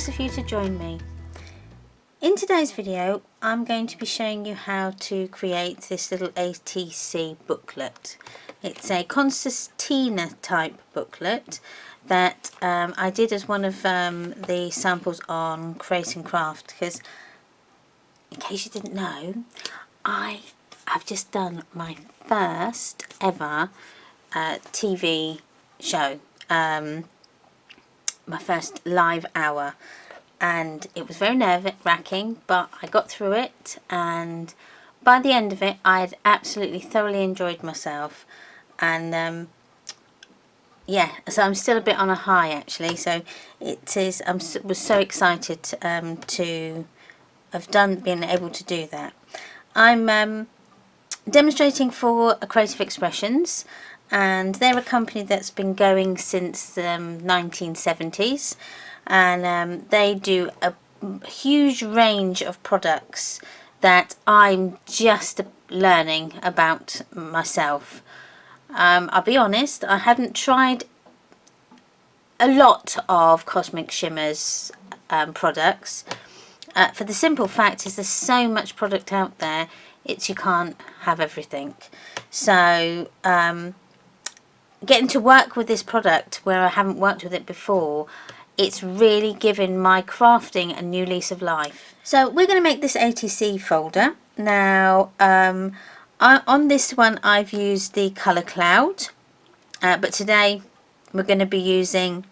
of you to join me. In today's video I'm going to be showing you how to create this little ATC booklet. It's a concertina type booklet that I did as one of the samples on Create and Craft, because in case you didn't know, I have just done my first ever TV show, my first live hour, and it was very nerve-wracking, but I got through it, and by the end of it I had absolutely thoroughly enjoyed myself. And yeah, so I'm still a bit on a high actually, so it is, was so excited to have been able to do that. I'm demonstrating for Creative Expressions, and they're a company that's been going since the 1970s, and they do a huge range of products that I'm just learning about myself. I'll be honest, I hadn't tried a lot of Cosmic Shimmers products, for the simple fact is there's so much product out there, you can't have everything. So getting to work with this product where I haven't worked with it before, it's really given my crafting a new lease of life. So we're going to make this ATC folder. Now on this one I've used the colour cloud, but today we're going to be using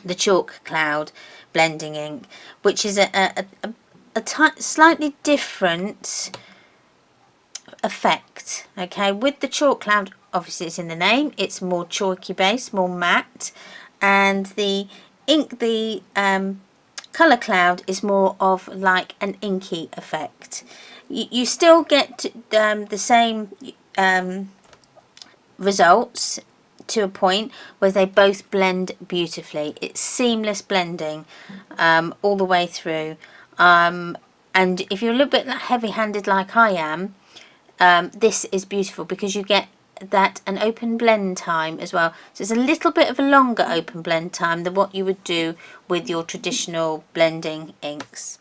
the chalk cloud blending ink, which is a slightly different effect. Okay, with the chalk cloud, obviously it's in the name, it's more chalky base, more matte, and the ink, the colour cloud, is more of like an inky effect. You still get the same results to a point where they both blend beautifully. It's seamless blending all the way through, and if you're a little bit heavy-handed like I am, this is beautiful because you get that an open blend time as well. So it's a little bit of a longer open blend time than what you would do with your traditional blending inks.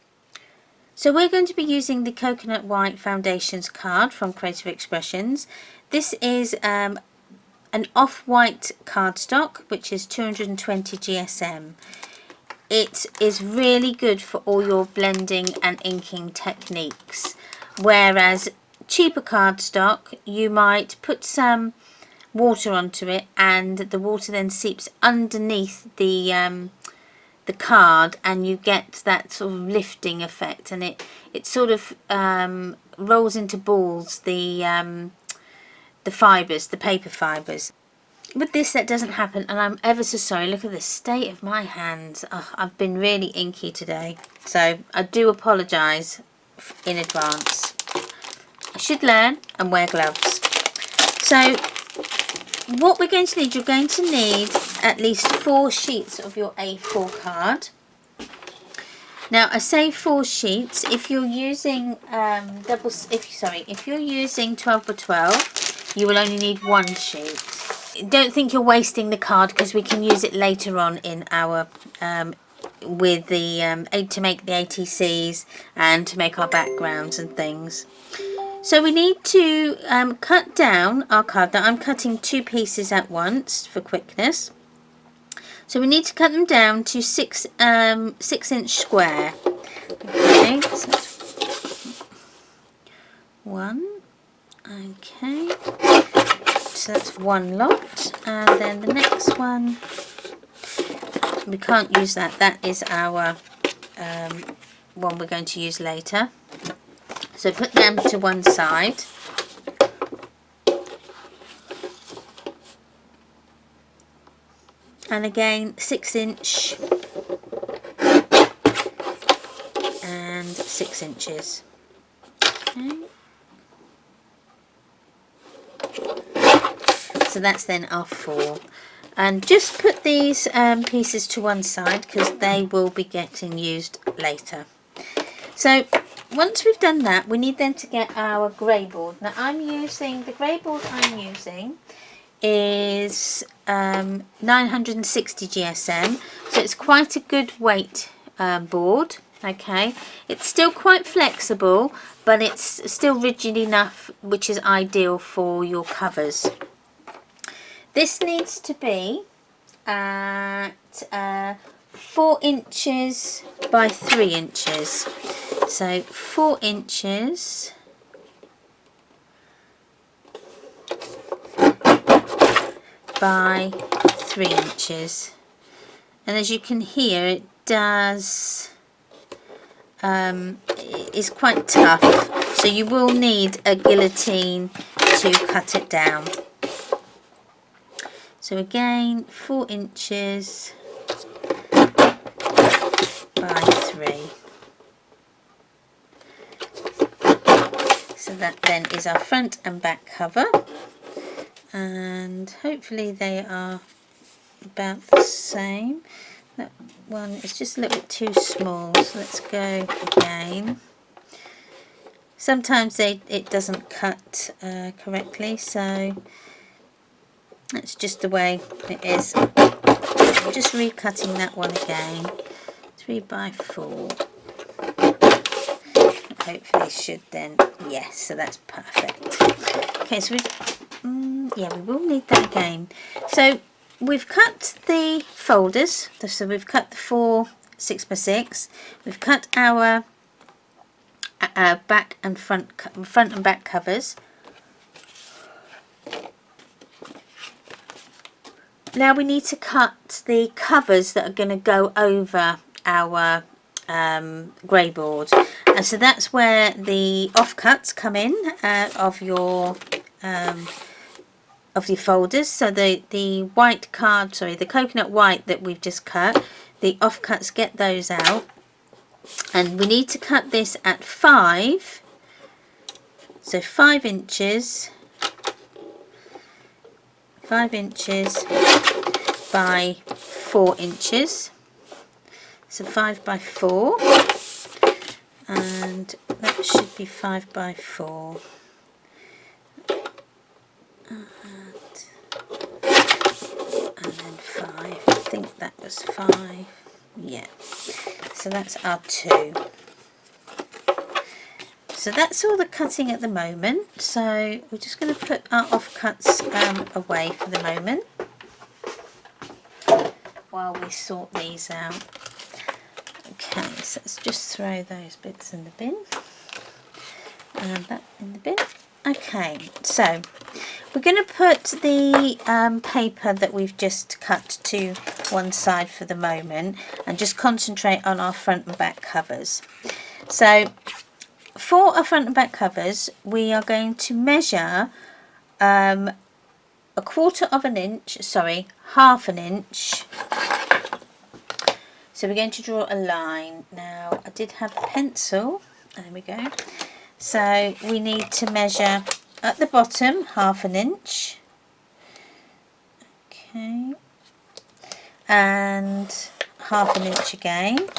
So we're going to be using the Coconut White Foundations card from Creative Expressions. This is an off-white cardstock, which is 220 GSM. It is really good for all your blending and inking techniques, whereas cheaper cardstock, you might put some water onto it and the water then seeps underneath the card, and you get that sort of lifting effect, and it sort of rolls into balls, the fibres, the paper fibres. With this that doesn't happen, and I'm ever so sorry. Look at the state of my hands. Oh, I've been really inky today, so I do apologise in advance. I should learn and wear gloves. So what we're going to need, you're going to need at least 4 sheets of your A4 card. Now I say 4 sheets. If you're using if you're using 12 by 12, you will only need 1 sheet. Don't think you're wasting the card, because we can use it later on in our with the to make the ATCs and to make our backgrounds and things. So we need to cut down our card. Now I'm cutting 2 pieces at once for quickness. So we need to cut them down to 6-inch square. Okay, so that's 1. Okay, so that's 1 lot, and then the next one, we can't use that. That is our one we're going to use later. So put them to one side. And again 6-inch and 6 inches. Okay. So that's then our 4. And just put these pieces to one side, because they will be getting used later. So once we've done that, we need then to get our grey board. Now I'm using, the grey board I'm using is 960 GSM, so it's quite a good weight board. Okay, it's still quite flexible, but it's still rigid enough, which is ideal for your covers. This needs to be at 4 inches by 3 inches. So 4 inches by 3 inches. And as you can hear, it does is quite tough, so you will need a guillotine to cut it down. So again, 4 inches by 3. So that then is our front and back cover, and hopefully they are about the same. That one is just a little bit too small, so let's go again. Sometimes it doesn't cut correctly, so that's just the way it is. I'm just recutting that one again. 3 by 4. Hopefully should then, yes, so that's perfect. Okay, so yeah, we will need that again. So we've cut the folders, so we've cut the 4 6x6. We've cut our back and front and back covers. Now we need to cut the covers that are going to go over our grey board, and so that's where the offcuts come in of your folders. So the white card, sorry, the coconut white that we've just cut, the offcuts, get those out, and we need to cut this at 5, so 5 inches by 4 inches, so 5 by 4, and that should be 5 by 4, and then 5, I think that was 5, yeah, so that's our 2. So that's all the cutting at the moment, so we're just going to put our offcuts away for the moment while we sort these out. Okay, so let's just throw those bits in the bin and that in the bin. Okay, so we're going to put the paper that we've just cut to one side for the moment and just concentrate on our front and back covers. So for our front and back covers, we are going to measure half an inch. So we're going to draw a line. Now I did have a pencil, there we go. So we need to measure at the bottom half an inch, okay, and half an inch again.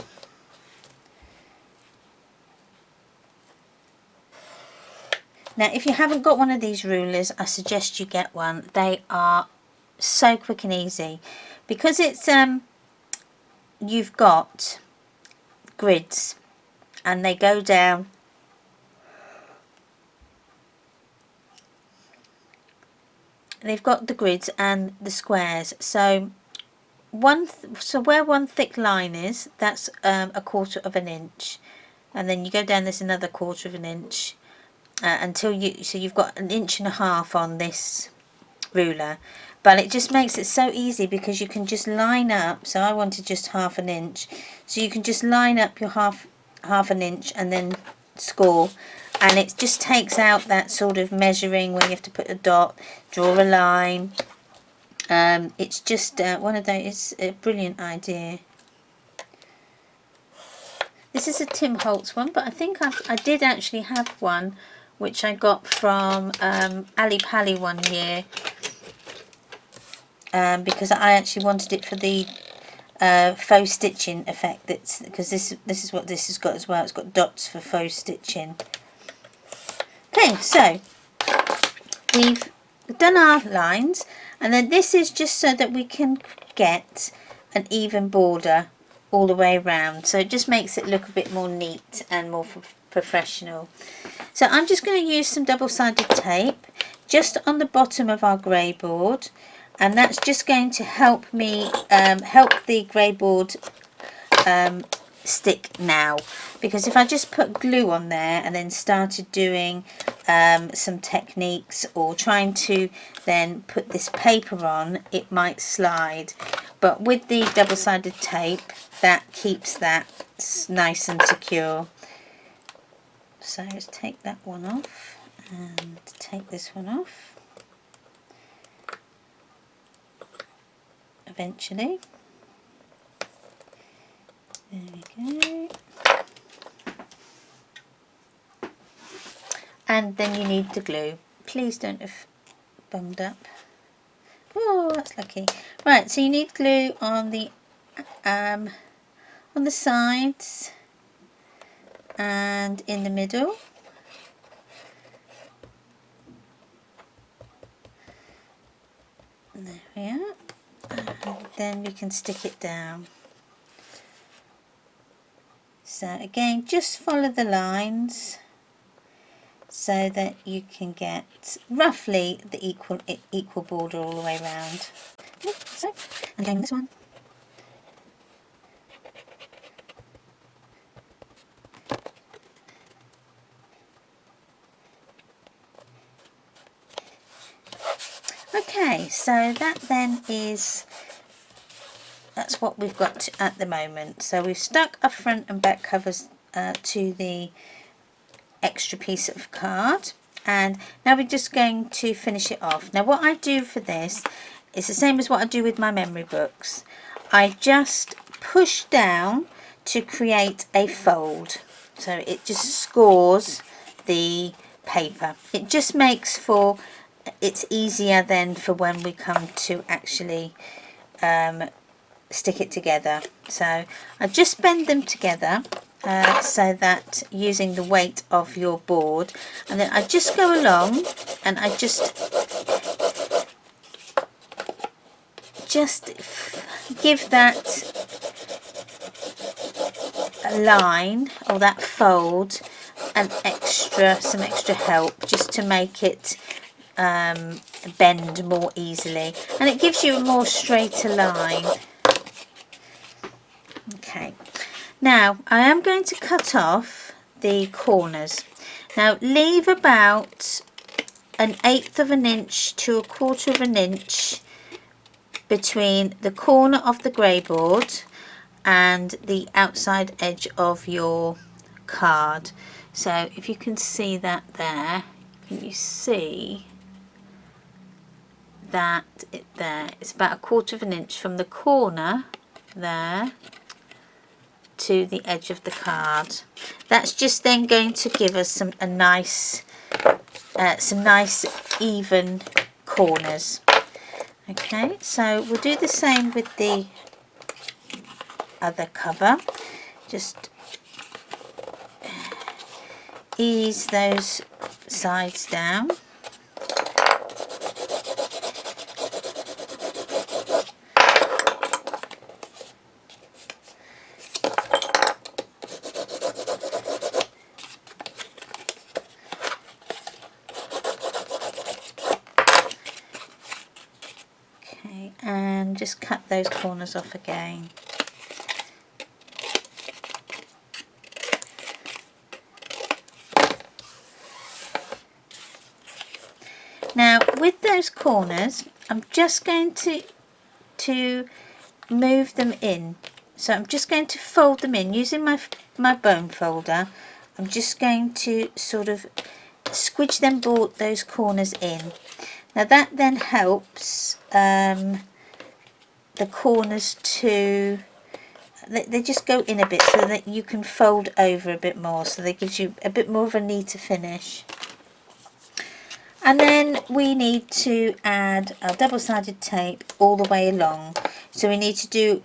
Now if you haven't got one of these rulers, I suggest you get one. They are so quick and easy, because it's you've got grids and they go down they've got the grids and the squares, so where one thick line is, that's a 1/4 of an inch, and then you go down this another 1/4 of an inch until you've got 1.5 inches on this ruler. But it just makes it so easy because you can just line up. So I wanted just half an inch, so you can just line up your half an inch and then score, and it just takes out that sort of measuring where you have to put a dot, draw a line. It's just one of those. It's a brilliant idea. This is a Tim Holtz one, but I think I did actually have one which I got from Ali Pally one year, because I actually wanted it for the faux stitching effect. That's because this is what this has got as well. It's got dots for faux stitching. Okay, so we've done our lines, And then this is just so that we can get an even border all the way around, so it just makes it look a bit more neat and more professional. So I'm just going to use some double-sided tape just on the bottom of our grey board, and that's just going to help me help the grey board stick now, because if I just put glue on there and then started doing some techniques or trying to then put this paper on, it might slide. But with the double-sided tape, that keeps that nice and secure. So let's take that one off and take this one off eventually. There we go. And then you need the glue. Please don't have bunged up. Oh, that's lucky. Right, so you need glue on the sides and in the middle. There we are. And then we can stick it down. So again, just follow the lines so that you can get roughly the equal border all the way around. So, and again this one. Okay, so that's what we've got at the moment. So we've stuck our front and back covers to the extra piece of card, and now we're just going to finish it off. Now what I do for this is the same as what I do with my memory books. I just push down to create a fold, so it just scores the paper. It just makes for it's easier then for when we come to actually stick it together. So I just bend them together so that using the weight of your board, and then I just go along and I just give that line or that fold some extra help, just to make it bend more easily, and it gives you a more straighter line. Okay, now I am going to cut off the corners. Now leave about 1/8 of an inch to 1/4 of an inch between the corner of the grey board and the outside edge of your card. So if you can see that there, can you see that there? It's about 1/4 of an inch from the corner there to the edge of the card. That's just then going to give us some nice even corners. Okay, so we'll do the same with the other cover. Just ease those sides down. Okay, and just cut those corners off again. Now with those corners, I'm just going to move them in. So I'm just going to fold them in using my bone folder. I'm just going to sort of squidge them those corners in. Now that then helps the corners to, they just go in a bit so that you can fold over a bit more, so that gives you a bit more of a neater finish. And then we need to add our double-sided tape all the way along. So we need to do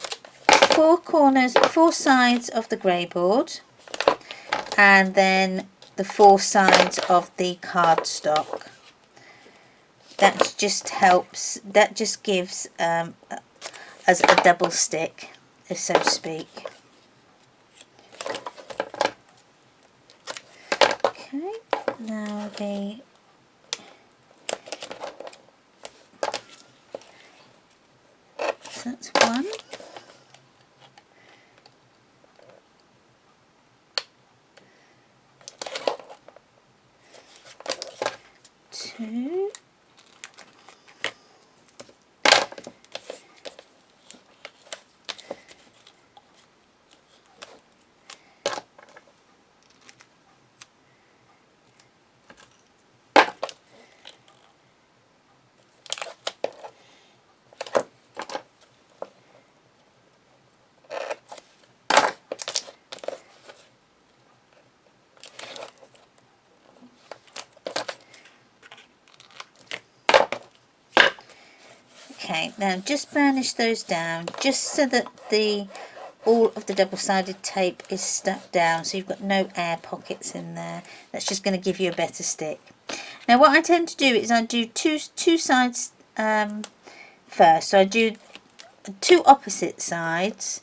4 sides of the grey board, and then the 4 sides of the cardstock. that just helps, that just gives us a double stick, so to speak. Okay, now so that's one. Two. Okay, now just burnish those down, just so that all of the double-sided tape is stuck down, so you've got no air pockets in there. That's just going to give you a better stick. Now what I tend to do is I do two sides first. So I do two opposite sides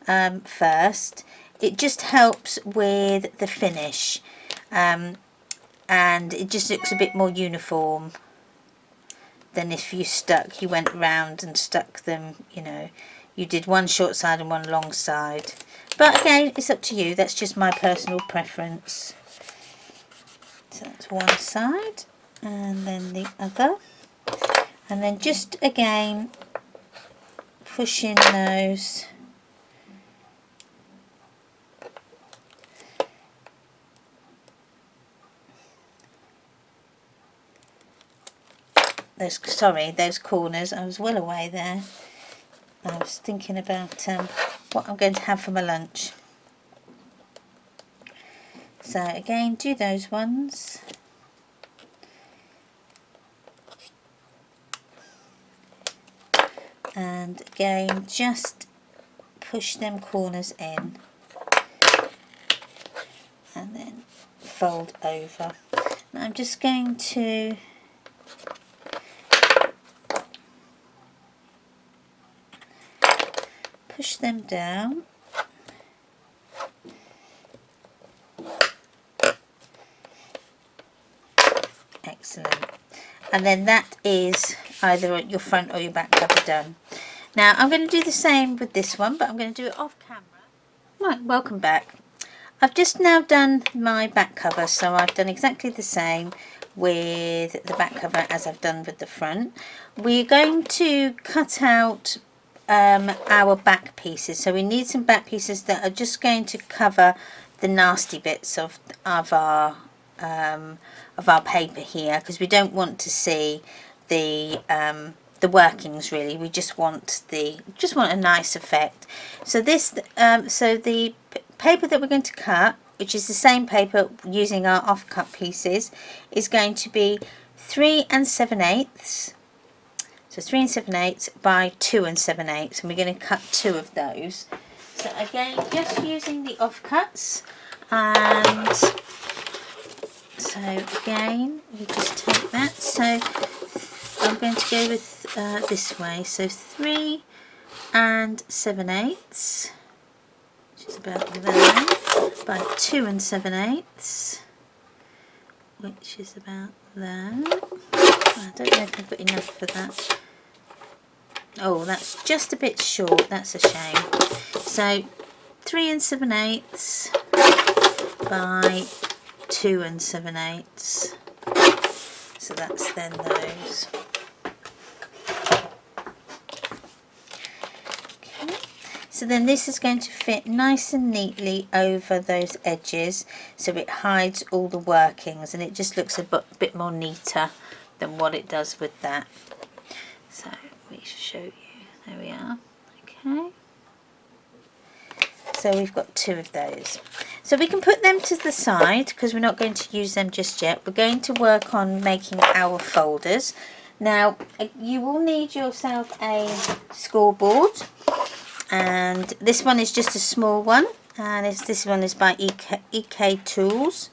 first. It just helps with the finish, and it just looks a bit more uniform than if you went round and stuck them, you know, you did one short side and one long side. But again, it's up to you. That's just my personal preference. So that's one side, and then the other, and then just again push in those. Those corners. I was well away there. I was thinking about what I'm going to have for my lunch. So again, do those ones. And again, just push them corners in. And then fold over. Now I'm just going to push them down. Excellent. And then that is either your front or your back cover done. Now I'm going to do the same with this one, but I'm going to do it off camera. Right, welcome back. I've just now done my back cover, so I've done exactly the same with the back cover as I've done with the front. We're going to cut out our back pieces, so we need some back pieces that are just going to cover the nasty bits of our paper here, because we don't want to see the workings really. We just want a nice effect. So this so the paper that we're going to cut, which is the same paper using our off-cut pieces, is going to be 3 7/8. So 3 7/8 by 2 7/8, and we're going to cut 2 of those. So again, just using the offcuts, and so again, you just take that. So I'm going to go with this way. So 3 7/8, which is about there, by 2 7/8, which is about there. I don't know if I've got enough for that. Oh, that's just a bit short. That's a shame. So 3 7/8 by 2 7/8. So that's then those. Okay. So then this is going to fit nice and neatly over those edges, so it hides all the workings, and it just looks a bit more neater than what it does with that. So let me show you. There we are. Okay. So we've got 2 of those. So we can put them to the side because we're not going to use them just yet. We're going to work on making our folders. Now you will need yourself a scoreboard, and this one is just a small one, and this one is by EK Tools,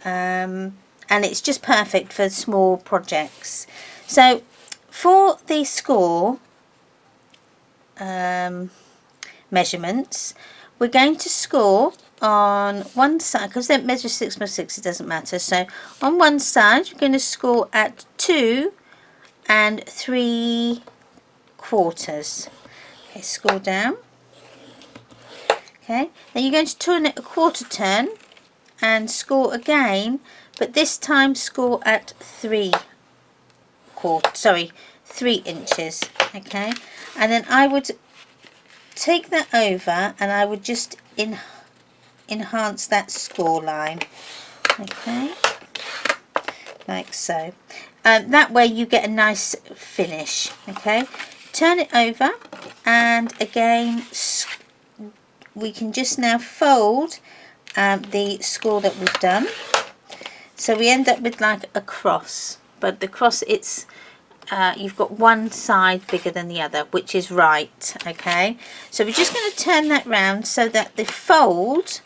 and it's just perfect for small projects. So for the score measurements, we're going to score on one side, because they measure 6 by 6, it doesn't matter. So on one side we're going to score at 2 3/4. Okay, score down. Okay, then you're going to turn it a quarter turn and score again, but this time score at 3 inches. Okay, and then I would take that over and I would just enhance that score line. Okay, like so. That way you get a nice finish. Okay, turn it over, and again we can just now fold the score that we've done, so we end up with like a cross, but the cross, it's you've got one side bigger than the other, which is right. Okay, so we're just going to turn that round so that the fold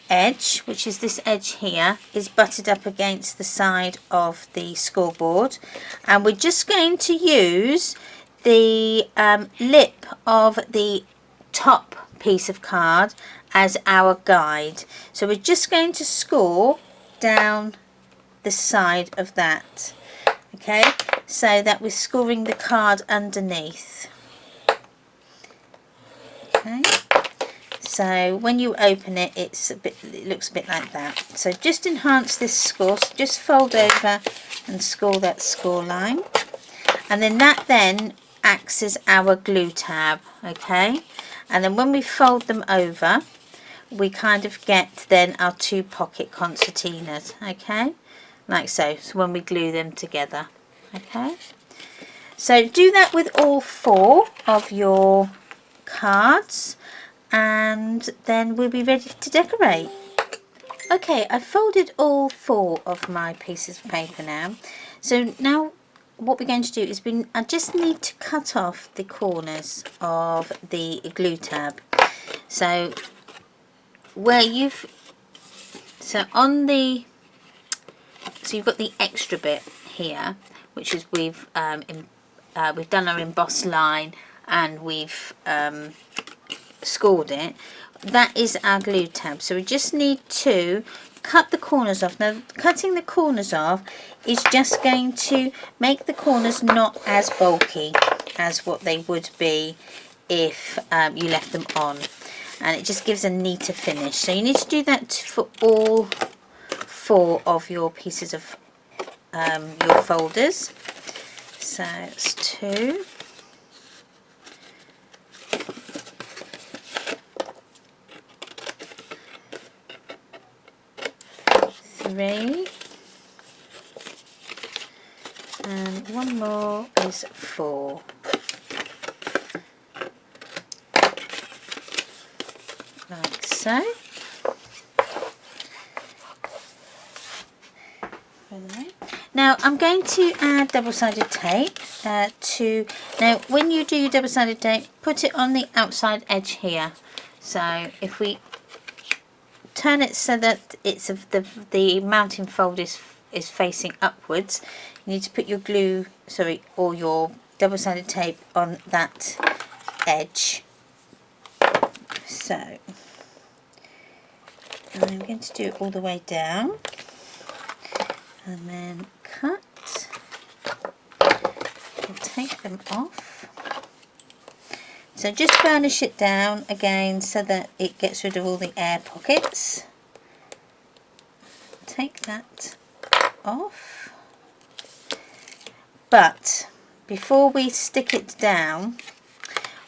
edge, which is this edge here, is butted up against the side of the scoreboard, and we're just going to use the lip of the top piece of card as our guide. So we're just going to score down the side of that, okay, so that we're scoring the card underneath. Okay, so when you open it, it looks a bit like that. So just enhance this score, so just fold over and score that score line, and then that then acts as our glue tab. Okay, and then when we fold them over, we kind of get then our 2 pocket concertinas. Okay, like so. So when we glue them together. Okay, so do that with all 4 of your cards, and then we'll be ready to decorate. Okay, I've folded all 4 of my pieces of paper now. So now what we're going to do is I just need to cut off the corners of the glue tab. So where you've so you've got the extra bit here, which is we've done our embossed line and we've scored it. That is our glue tab, so we just need to cut the corners off. Now cutting the corners off is just going to make the corners not as bulky as what they would be if you left them on, and it just gives a neater finish. So you need to do that for all 4 of your pieces of your folders. So it's 2, 3, and one more is 4. Like so. Now I'm going to add double-sided tape now when you do your double-sided tape, put it on the outside edge here. So if we turn it so that it's the mounting fold is facing upwards, you need to put your or your double-sided tape on that edge. So I'm going to do it all the way down, and then cut. We'll take them off. So just burnish it down again so that it gets rid of all the air pockets. Take that off. But before we stick it down,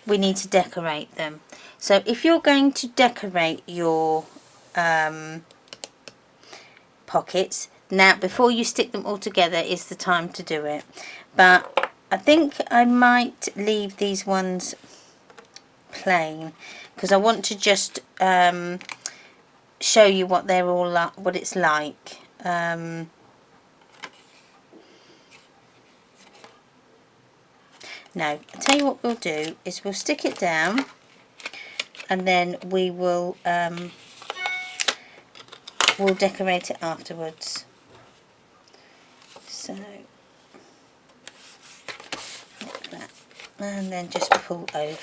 we need to decorate them. So if you're going to decorate your pockets, now before you stick them all together is the time to do it. But I think I might leave these ones plain because I want to just show you what they're all what it's like. Now, I'll tell you what we'll do is we'll stick it down, and then we will we'll decorate it afterwards. So and then just pull over.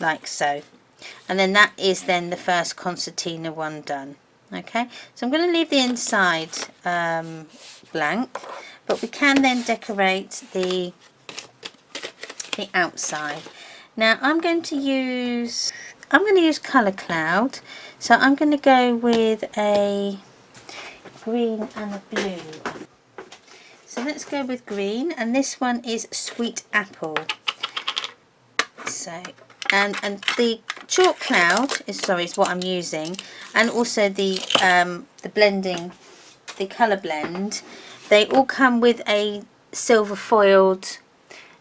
Like so. And then that is then the first concertina one done. Okay, so I'm going to leave the inside blank, but we can then decorate the outside. Now I'm going to use colour cloud, so I'm going to go with a green and a blue. So let's go with green, and this one is sweet apple. So and the chalk cloud is what I'm using, and also the blending, the colour blend, they all come with a silver foiled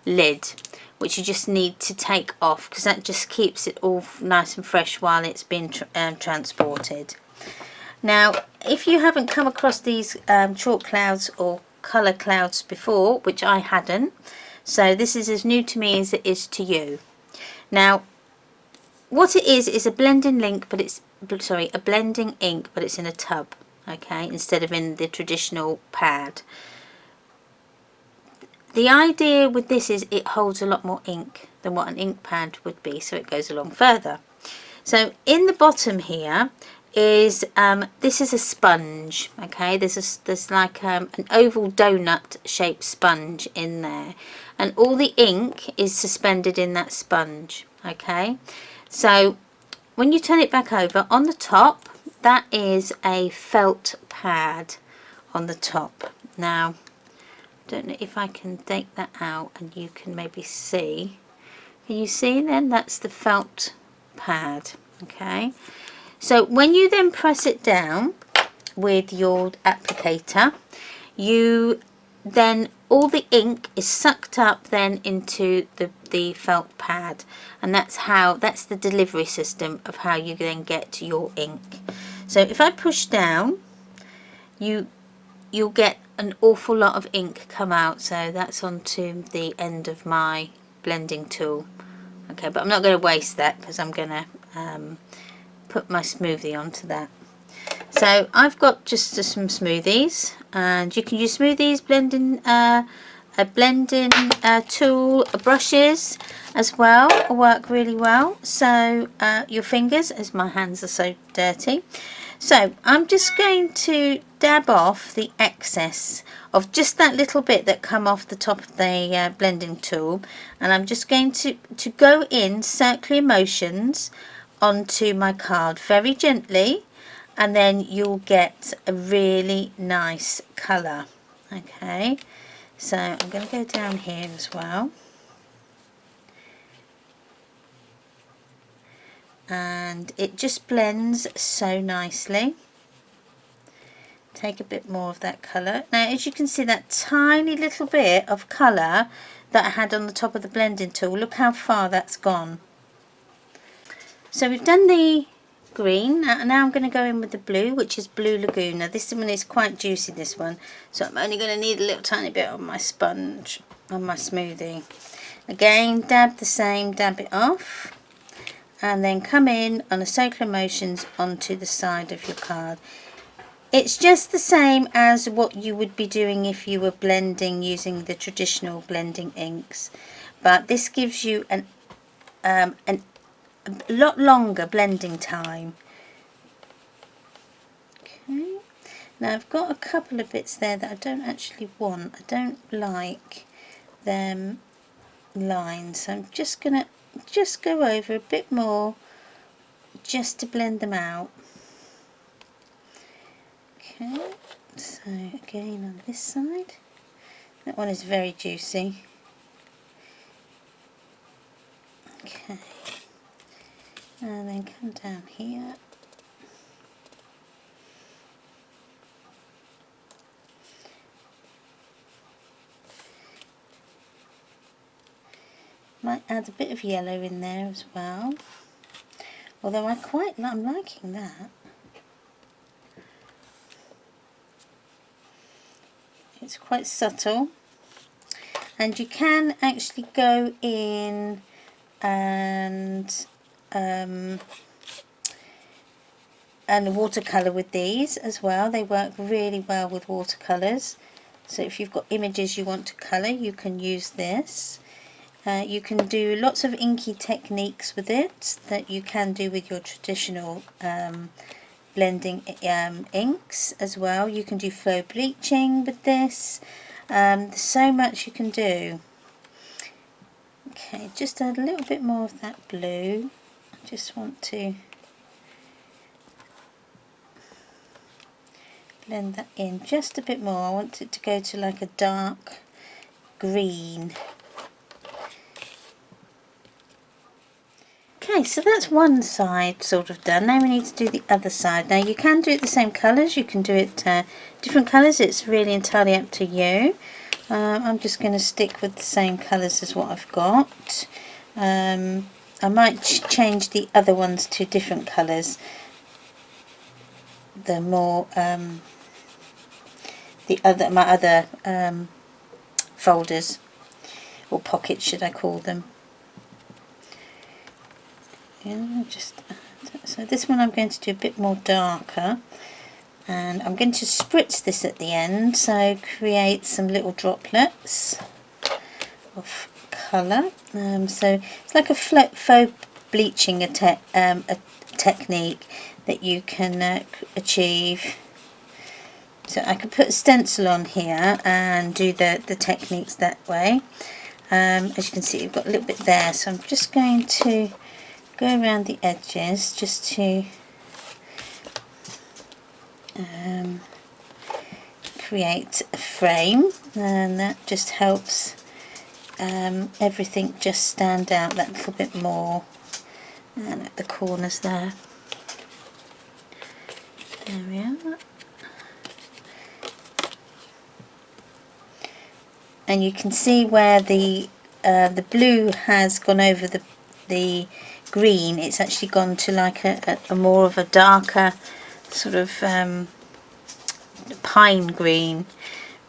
lid, which you just need to take off because that just keeps it all nice and fresh while it's being transported. Now if you haven't come across these chalk clouds or colour clouds before, which I hadn't, so this is as new to me as it is to you. Now what it is a blending ink, but it's a blending ink, but it's in a tub, okay, instead of in the traditional pad. The idea with this is it holds a lot more ink than what an ink pad would be, so it goes along further. So in the bottom here is this is a sponge, okay, there's like an oval donut shaped sponge in there, and all the ink is suspended in that sponge, okay. So when you turn it back over, on the top, that is a felt pad on the top. Now I don't know if I can take that out and you can maybe see. Can you see then? That's the felt pad, okay. So when you then press it down with your applicator, you then, all the ink is sucked up then into the felt pad, and that's the delivery system of how you then get your ink. So if I push down, you'll get an awful lot of ink come out, so that's onto the end of my blending tool. Okay, but I'm not going to waste that because I'm going to put my smoothie onto that. So I've got just some smoothies, and you can use smoothies, blending tool, brushes as well will work really well. So your fingers, as my hands are so dirty. So I'm just going to dab off the excess of just that little bit that come off the top of the blending tool, and I'm just going to go in circular motions onto my card very gently, and then you'll get a really nice colour. Okay, so I'm going to go down here as well, and it just blends so nicely. Take a bit more of that colour. Now as you can see, that tiny little bit of colour that I had on the top of the blending tool, look how far that's gone. So we've done the green, now I'm going to go in with the blue, which is Blue Laguna. This one is quite juicy, this one, so I'm only going to need a little tiny bit on my sponge, on my smoothie. Again, dab the same, dab it off, and then come in on a circular motions onto the side of your card. It's just the same as what you would be doing if you were blending using the traditional blending inks, but this gives you a lot longer blending time. Okay, now I've got a couple of bits there that I don't actually want. I don't like them lines, so I'm just gonna go over a bit more just to blend them out. Okay, so again on this side, that one is very juicy. Okay, and then come down here. Might add a bit of yellow in there as well, although I'm liking that. It's quite subtle, and you can actually go in and and watercolour with these as well. They work really well with watercolours. So if you've got images you want to colour, you can use this. You can do lots of inky techniques with it that you can do with your traditional blending inks as well. You can do flow bleaching with this. There's so much you can do. Okay, just add a little bit more of that blue. I just want to blend that in just a bit more. I want it to go to like a dark green. Okay, so that's one side sort of done. Now we need to do the other side. Now you can do it the same colours, you can do it different colours, it's really entirely up to you. I'm just going to stick with the same colours as what I've got. I might change the other ones to different colours. The more my other folders or pockets, should I call them. Yeah, so this one I'm going to do a bit more darker, and I'm going to spritz this at the end, so create some little droplets of colour. So it's like a faux bleaching a technique that you can achieve. So I could put a stencil on here and do the techniques that way. As you can see, you've got a little bit there, so I'm just going to go around the edges just to create a frame, and that just helps everything just stand out that little bit more, and at the corners there. There we are. And you can see where the blue has gone over the green. It's actually gone to like a more of a darker sort of pine green,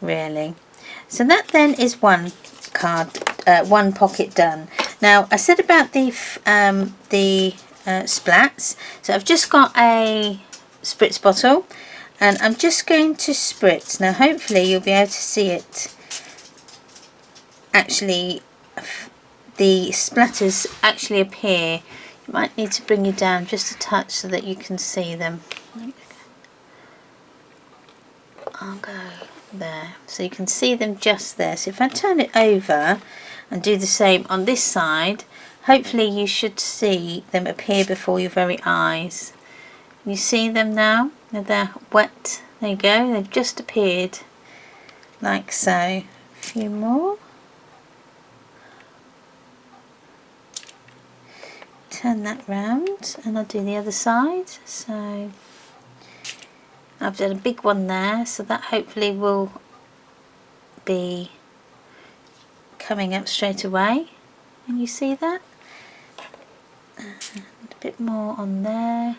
really. So that then is one card, one pocket done. Now I said about the splats. So I've just got a spritz bottle, and I'm just going to spritz. Now hopefully you'll be able to see it. Actually, the splatters actually appear. You might need to bring you down just a touch so that you can see them. I'll go there, so you can see them just there. So if I turn it over and do the same on this side, hopefully you should see them appear before your very eyes. You see them now? They're wet. There you go, they've just appeared like so. A few more. Turn that round and I'll do the other side. So I've done a big one there, so that hopefully will be coming up straight away. And you see that? And a bit more on there.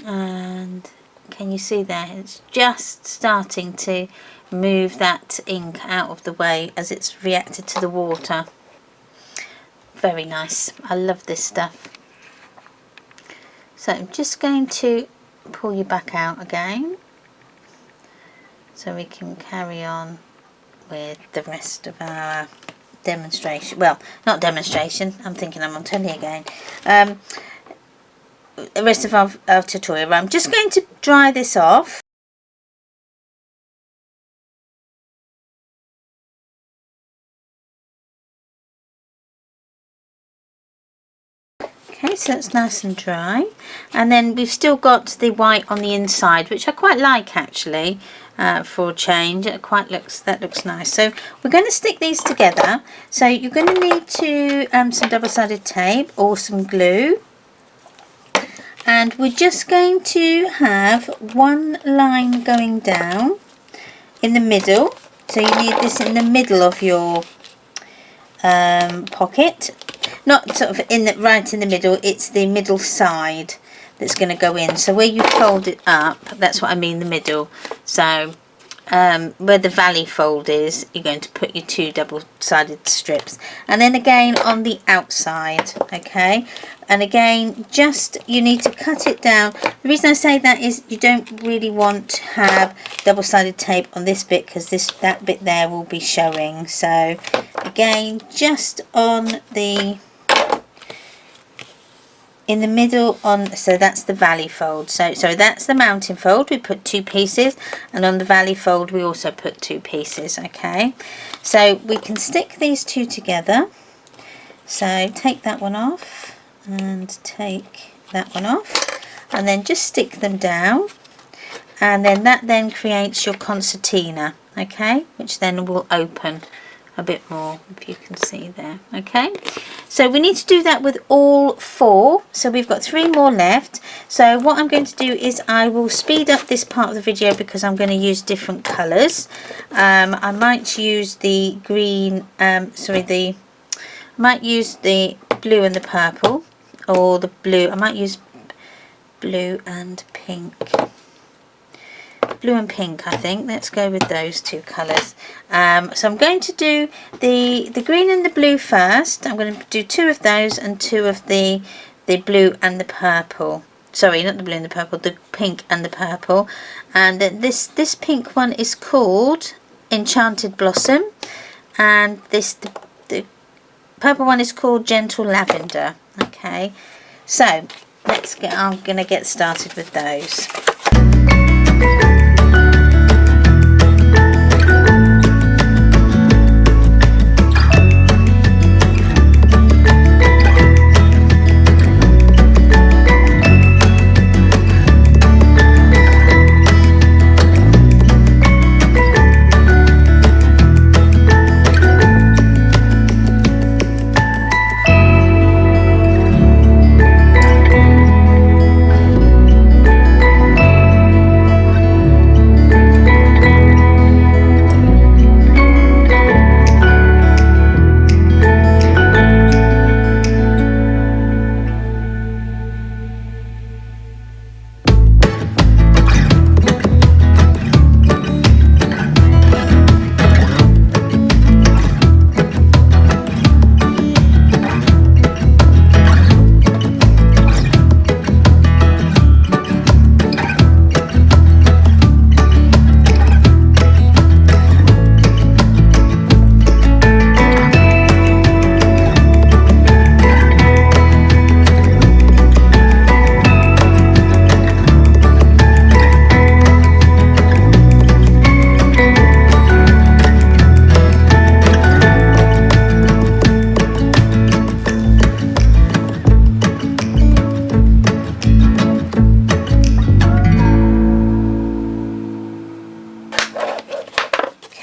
And can you see there? It's just starting to move that ink out of the way as it's reacted to the water. Very nice. I love this stuff. So I'm just going to pull you back out again so we can carry on with the rest of our demonstration. Well, not demonstration, I'm thinking I'm on telly again. The rest of our tutorial. I'm just going to dry this off. Okay, so it's nice and dry, and then we've still got the white on the inside, which I quite like actually, for a change. That looks nice. So we're going to stick these together. So you're going to need some double-sided tape or some glue, and we're just going to have one line going down in the middle. So you need this in the middle of your pocket. Not sort of right in the middle, it's the middle side that's going to go in. So where you fold it up, that's what I mean, the middle. So where the valley fold is, you're going to put your 2 double-sided strips, and then again on the outside. Okay, and again, just you need to cut it down. The reason I say that is you don't really want to have double-sided tape on this bit, because that bit there will be showing. So again, just on the in the middle on, so that's the valley fold, so that's the mountain fold, we put 2 pieces, and on the valley fold we also put 2 pieces. Okay, so we can stick these 2 together. So take that one off and take that one off, and then just stick them down, and then that then creates your concertina. Okay, which then will open a bit more, if you can see there. Okay, so we need to do that with all 4, so we've got 3 more left. So what I'm going to do is I will speed up this part of the video because I'm going to use different colours. I might use the green, I might use the blue and the purple, or the blue, I might use blue and pink. Blue and pink, I think. Let's go with those 2 colours. So I'm going to do the green and the blue first. I'm going to do 2 of those and 2 of the blue and the purple. Sorry, not the blue and the purple, the pink and the purple. And this pink one is called Enchanted Blossom, and the purple one is called Gentle Lavender. Okay, so I'm going to get started with those.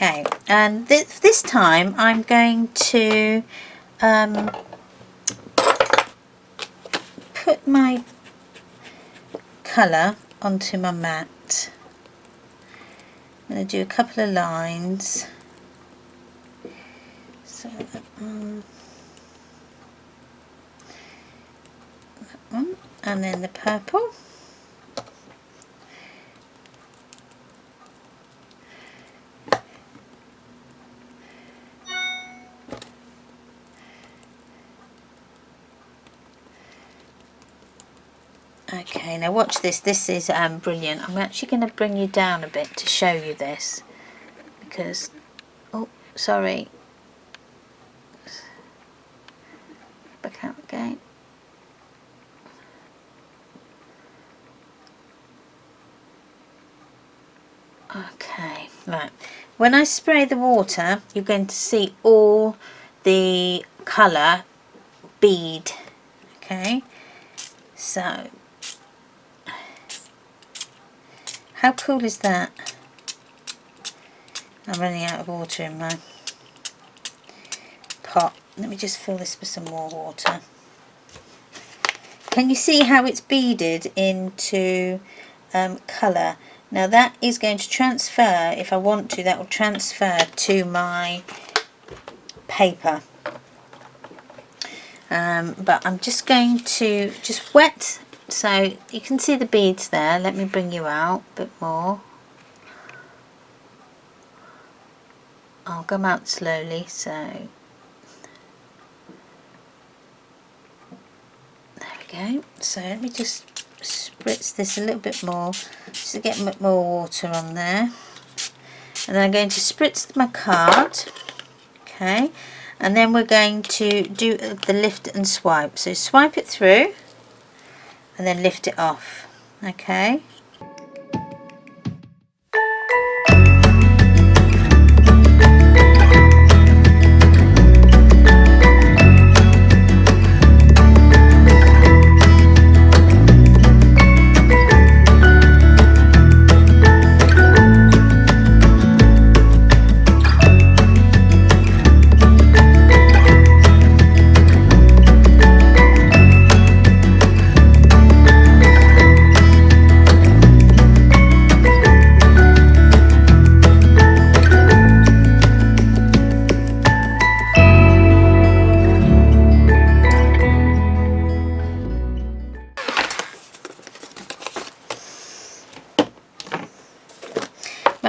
Okay, and this time I'm going to put my colour onto my mat. I'm going to do a couple of lines. So that one, and then the purple. Okay, now watch this. This is brilliant. I'm actually going to bring you down a bit to show you this, because, oh, sorry, back out again. Okay, right. When I spray the water, you're going to see all the colour bead. Okay, so how cool is that? I'm running out of water in my pot. Let me just fill this with some more water. Can you see how it's beaded into colour? Now that is going to transfer, if I want to, that will transfer to my paper. But I'm just going to just wet, so you can see the beads there. Let me bring you out a bit more. I'll come out slowly, so there we go. So let me just spritz this a little bit more just to get a bit more water on there, and then I'm going to spritz my card. Okay, and then we're going to do the lift and swipe. So swipe it through and then lift it off. Okay.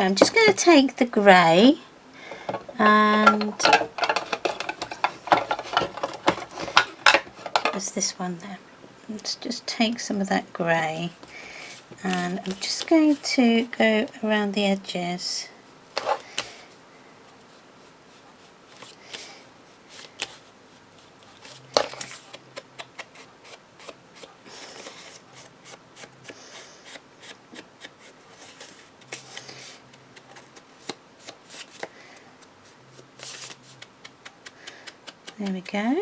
I'm just going to take the grey and there's this one there. Let's just take some of that grey and I'm just going to go around the edges. There we go.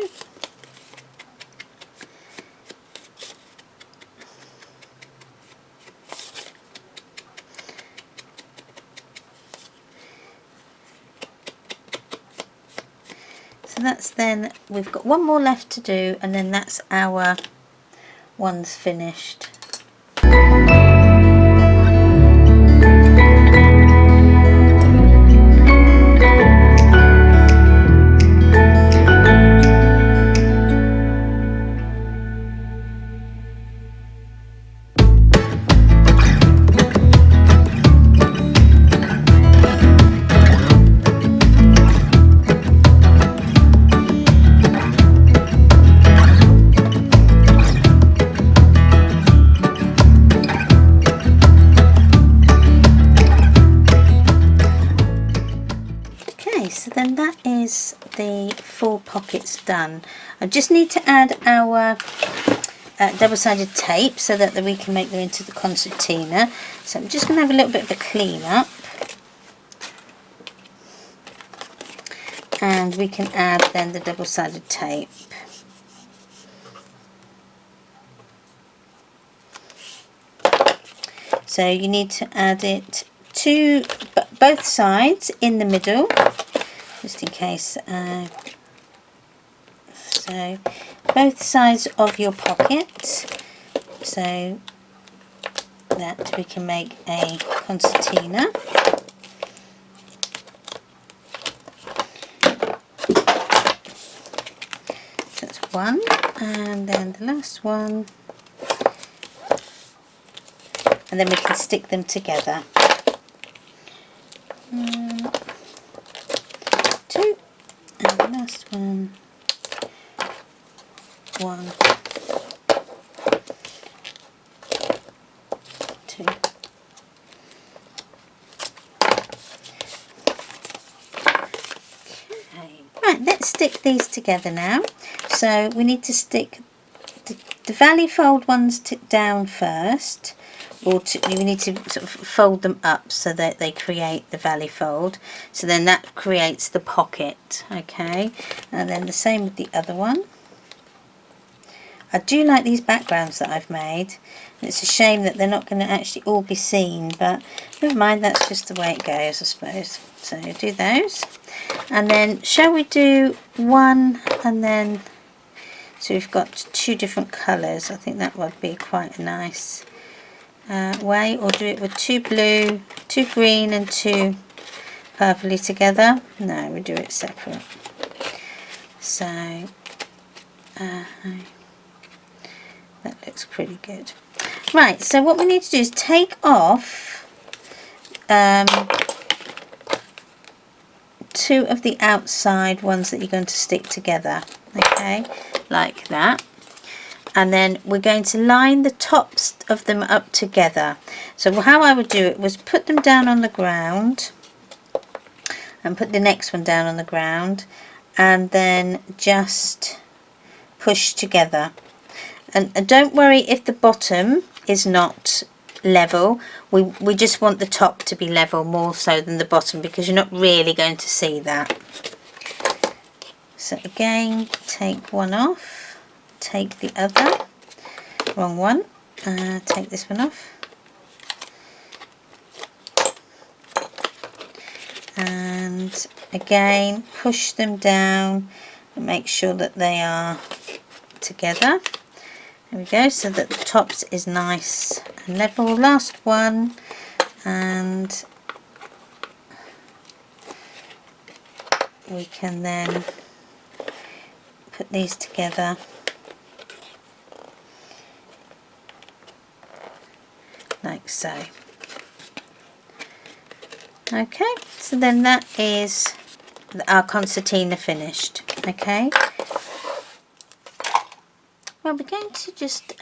So that's then, we've got one more left to do, and then that's our one's finished. So then that is the 4 pockets done. I just need to add our double-sided tape so that we can make them into the concertina. So I'm just going to have a little bit of a clean up, and we can add then the double-sided tape. So you need to add it to both sides in the middle, just in case. So both sides of your pocket, so that we can make a concertina. So that's one, and then the last one, and then we can stick them together. 2, and the last one, 1, 2. Okay. Right, let's stick these together now. So we need to stick the valley fold ones down first, or we need to sort of fold them up so that they create the valley fold. So then that creates the pocket, okay? And then the same with the other one. I do like these backgrounds that I've made. It's a shame that they're not going to actually all be seen, but never mind, that's just the way it goes, I suppose. So do those. And then shall we do one and then, so we've got 2 different colours. I think that would be quite a nice way, or do it with 2 blue, 2 green and 2 purpley together. No, we do it separate. So that looks pretty good. Right, so what we need to do is take off 2 two of the outside ones that you're going to stick together, okay, like that. And then we're going to line the tops of them up together. So how I would do it was put them down on the ground and put the next one down on the ground and then just push together. And don't worry if the bottom is not level. We just want the top to be level more so than the bottom, because you're not really going to see that. So again, take one off, take the other, wrong one, take this one off, and again push them down and make sure that they are together. There we go, so that the tops is nice and level. Last one, and we can then put these together like so. Okay, so then that is our concertina finished. Okay, well, we're going to just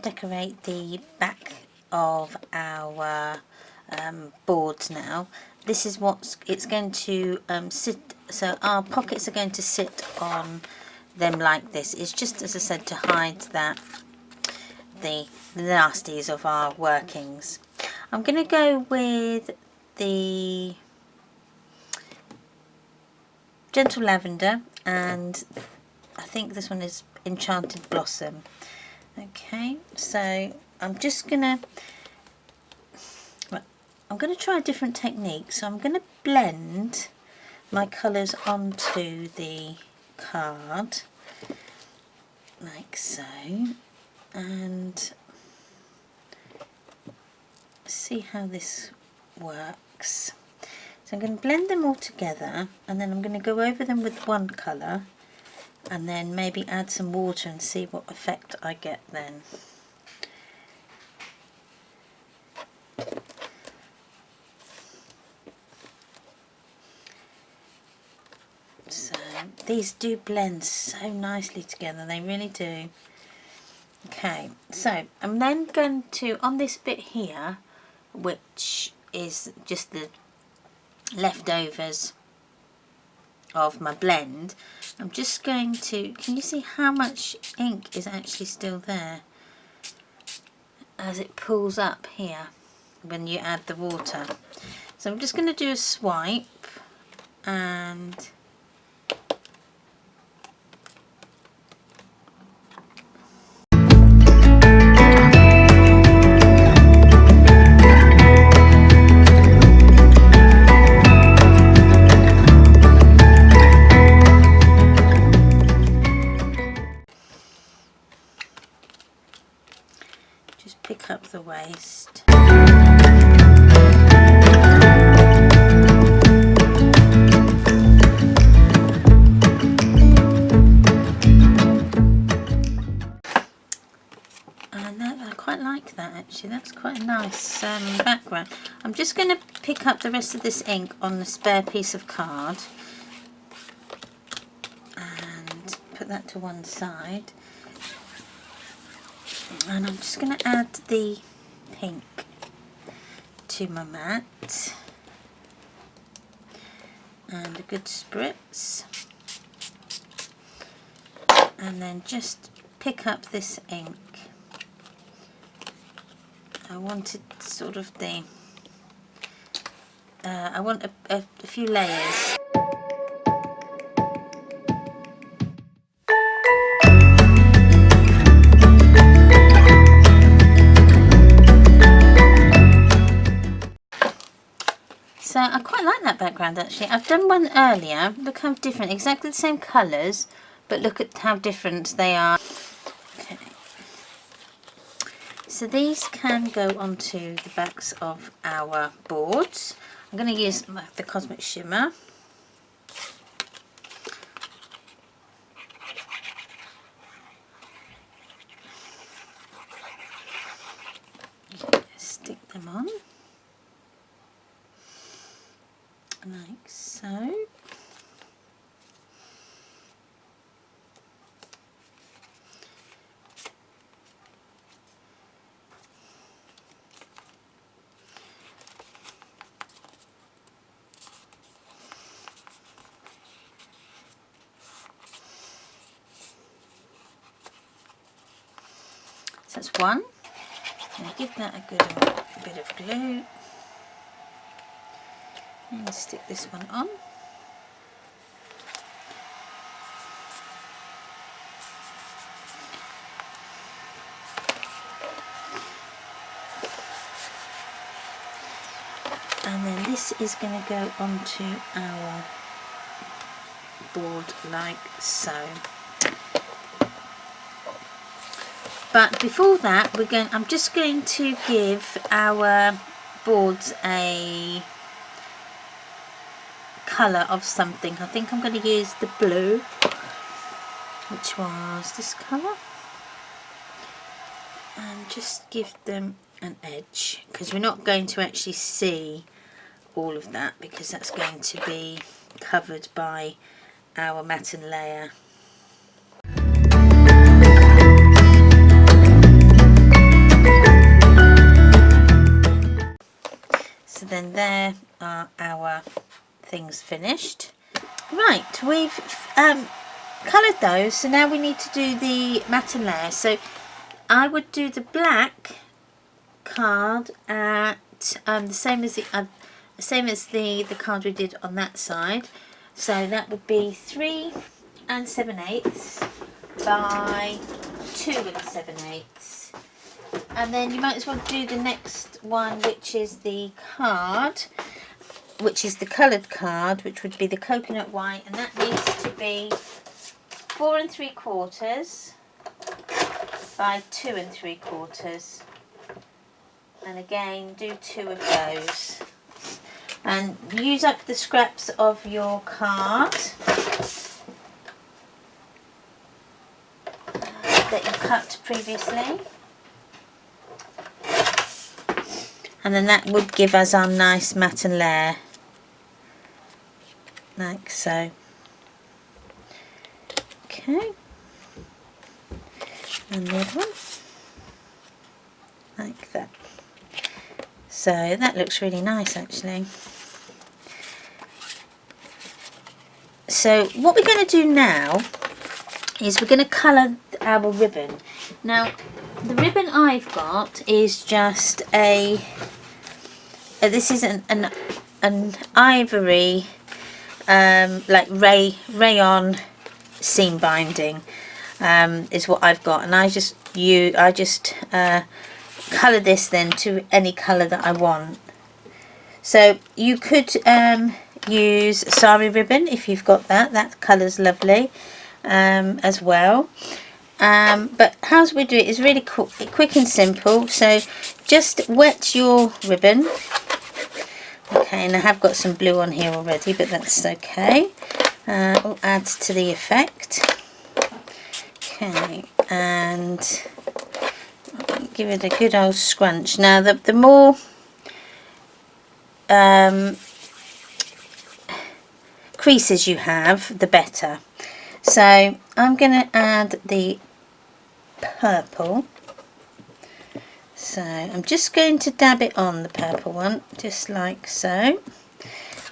decorate the back of our boards now. This is what it's going to sit, so our pockets are going to sit on them like this. It's just, as I said, to hide that the nasties of our workings. I'm going to go with the Gentle Lavender, and I think this one is Enchanted Blossom. Okay, so I'm just gonna try a different technique. So I'm gonna blend my colours onto the card like so, and see how this works. So I'm going to blend them all together, and then I'm going to go over them with one colour and then maybe add some water and see what effect I get then. So these do blend so nicely together, they really do. Okay, so I'm then going to, on this bit here, which is just the leftovers of my blend, I'm just going to, can you see how much ink is actually still there as it pulls up here when you add the water? So I'm just going to do a swipe and pick up the waste. And I quite like that actually, that's quite a nice background. I'm just going to pick up the rest of this ink on the spare piece of card and put that to one side. And I'm just going to add the pink to my mat and a good spritz, and then just pick up this ink. I wanted sort of the I want a few layers. So I quite like that background actually. I've done one earlier. Look how different, exactly the same colours, but look at how different they are. Okay. So these can go onto the backs of our boards. I'm going to use the Cosmic Shimmer. Stick them on. Like so. So that's one. Now give that a good old bit of glue. And stick this one on. And then this is going to go onto our board like so. But before that, I'm just going to give our boards a colour of something. I think I'm going to use the blue, which was this colour, and just give them an edge, because we're not going to actually see all of that because that's going to be covered by our matten layer. So then there are our things finished. Right, we've coloured those, so now we need to do the matten layer. So I would do the black card at the same as the card we did on that side. So that would be 3 7/8 by 2 7/8. And then you might as well do the next one, which is the card, which is the coloured card, which would be the coconut white, and that needs to be 4 3/4 by 2 3/4. And again, do 2 of those. And use up the scraps of your card that you cut previously. And then that would give us our nice matten layer, like so. Okay. And the other one, like that. So that looks really nice actually. So what we're going to do now is we're going to colour our ribbon. Now the ribbon I've got is just this is an ivory like rayon seam binding is what I've got, and I just colour this then to any colour that I want. So you could use sari ribbon if you've got that colour's lovely as well. But how we do it is really quick and simple. So just wet your ribbon. Okay, and I have got some blue on here already, but that's okay. We'll add to the effect. Okay, and give it a good old scrunch. Now the more creases you have, the better. So I'm going to add the purple. So I'm just going to dab it on, the purple one, just like so,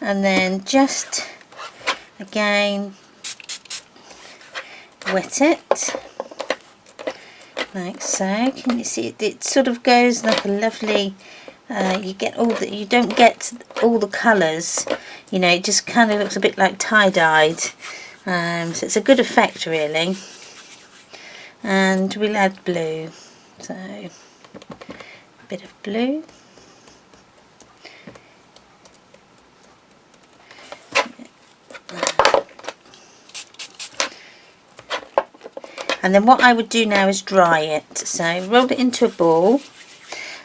and then just again wet it like so. Can you see it? It sort of goes like a lovely you don't get all the colours, you know, it just kind of looks a bit like tie-dyed. So it's a good effect really. And we'll add blue, so a bit of blue. And then what I would do now is dry it. So roll it into a ball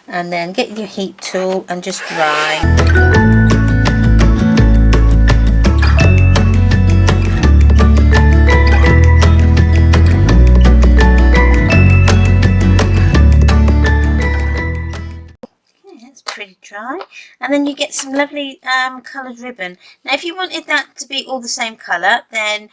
and then get your heat tool and just dry. Pretty dry, and then you get some lovely coloured ribbon. Now if you wanted that to be all the same colour, then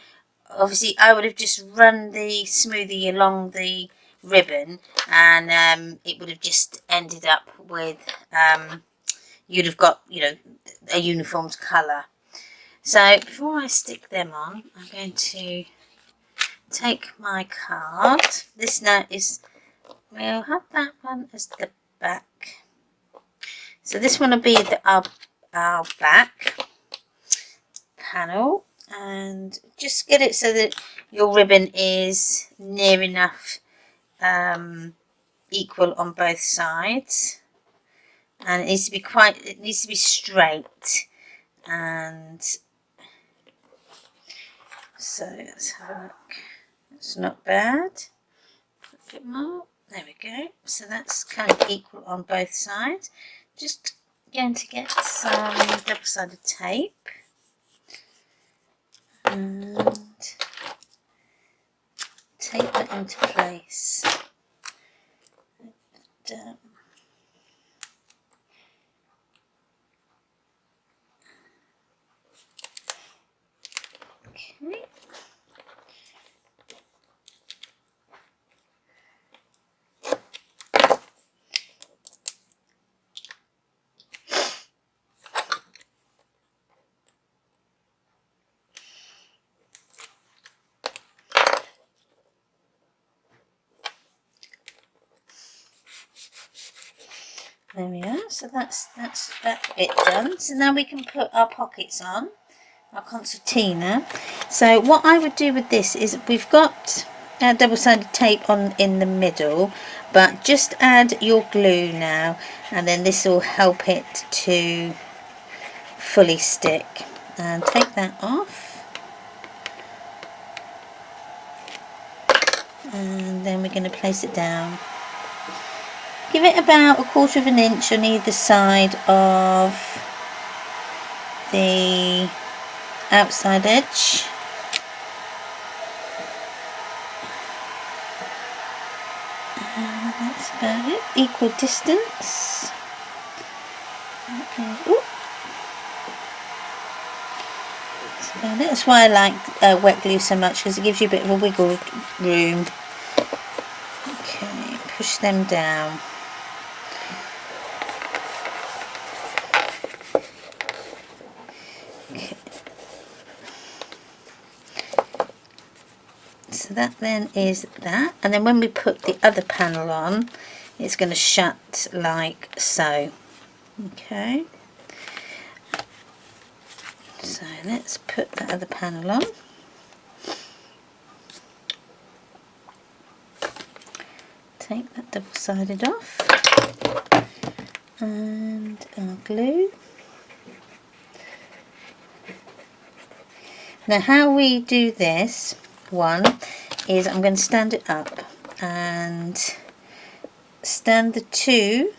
obviously I would have just run the smoothie along the ribbon, and it would have just ended up with you'd have got, you know, a uniform colour. So before I stick them on, I'm going to take my card. This now is we'll have that one as the back. So this one will be our back panel, and just get it so that your ribbon is near enough equal on both sides, and it needs to be straight. And so let's have a look. It's not bad. A bit more. There we go. So that's kind of equal on both sides. Just going to get some double-sided tape and tape that into place. And, okay. There we are. So that's that bit done. So now we can put our pockets on, our concertina. So what I would do with this is, we've got our double-sided tape on in the middle, but just add your glue now, and then this will help it to fully stick. And take that off, and then we're going to place it down. Give it about 1/4 of an inch on either side of the outside edge. And that's about it. Equal distance. Okay. Ooh. That's about it. That's why I like wet glue so much, because it gives you a bit of a wiggle room. Okay, push them down. So that then is that, and then when we put the other panel on, it's going to shut like so. Okay, so let's put that other panel on. Take that double-sided off, and our glue. Now how we do this one is, I'm going to stand it up and stand the two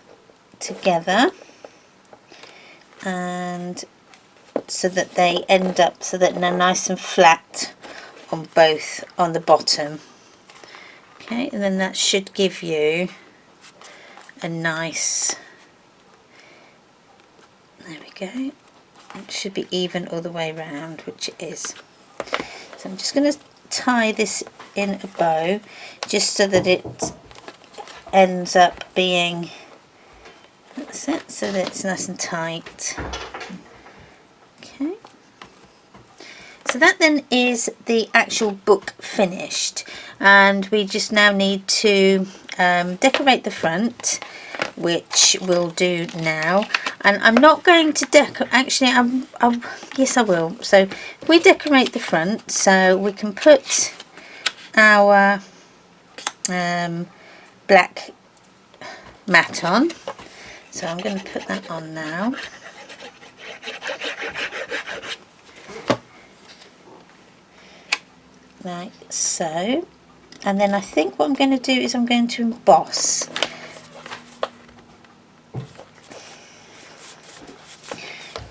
together, and so that they end up so that they're nice and flat on both, on the bottom. Okay, and then that should give you a nice, there we go, it should be even all the way around, which it is. So I'm just going to tie this in a bow, just so that it ends up being, that's it, so that it's nice and tight. Okay, so that then is the actual book finished, and we just now need to decorate the front, which we'll do now. And I'm not going to actually yes I will. So we decorate the front, so we can put our black mat on. So I'm going to put that on now. Like so. And then I think what I'm going to do is I'm going to emboss.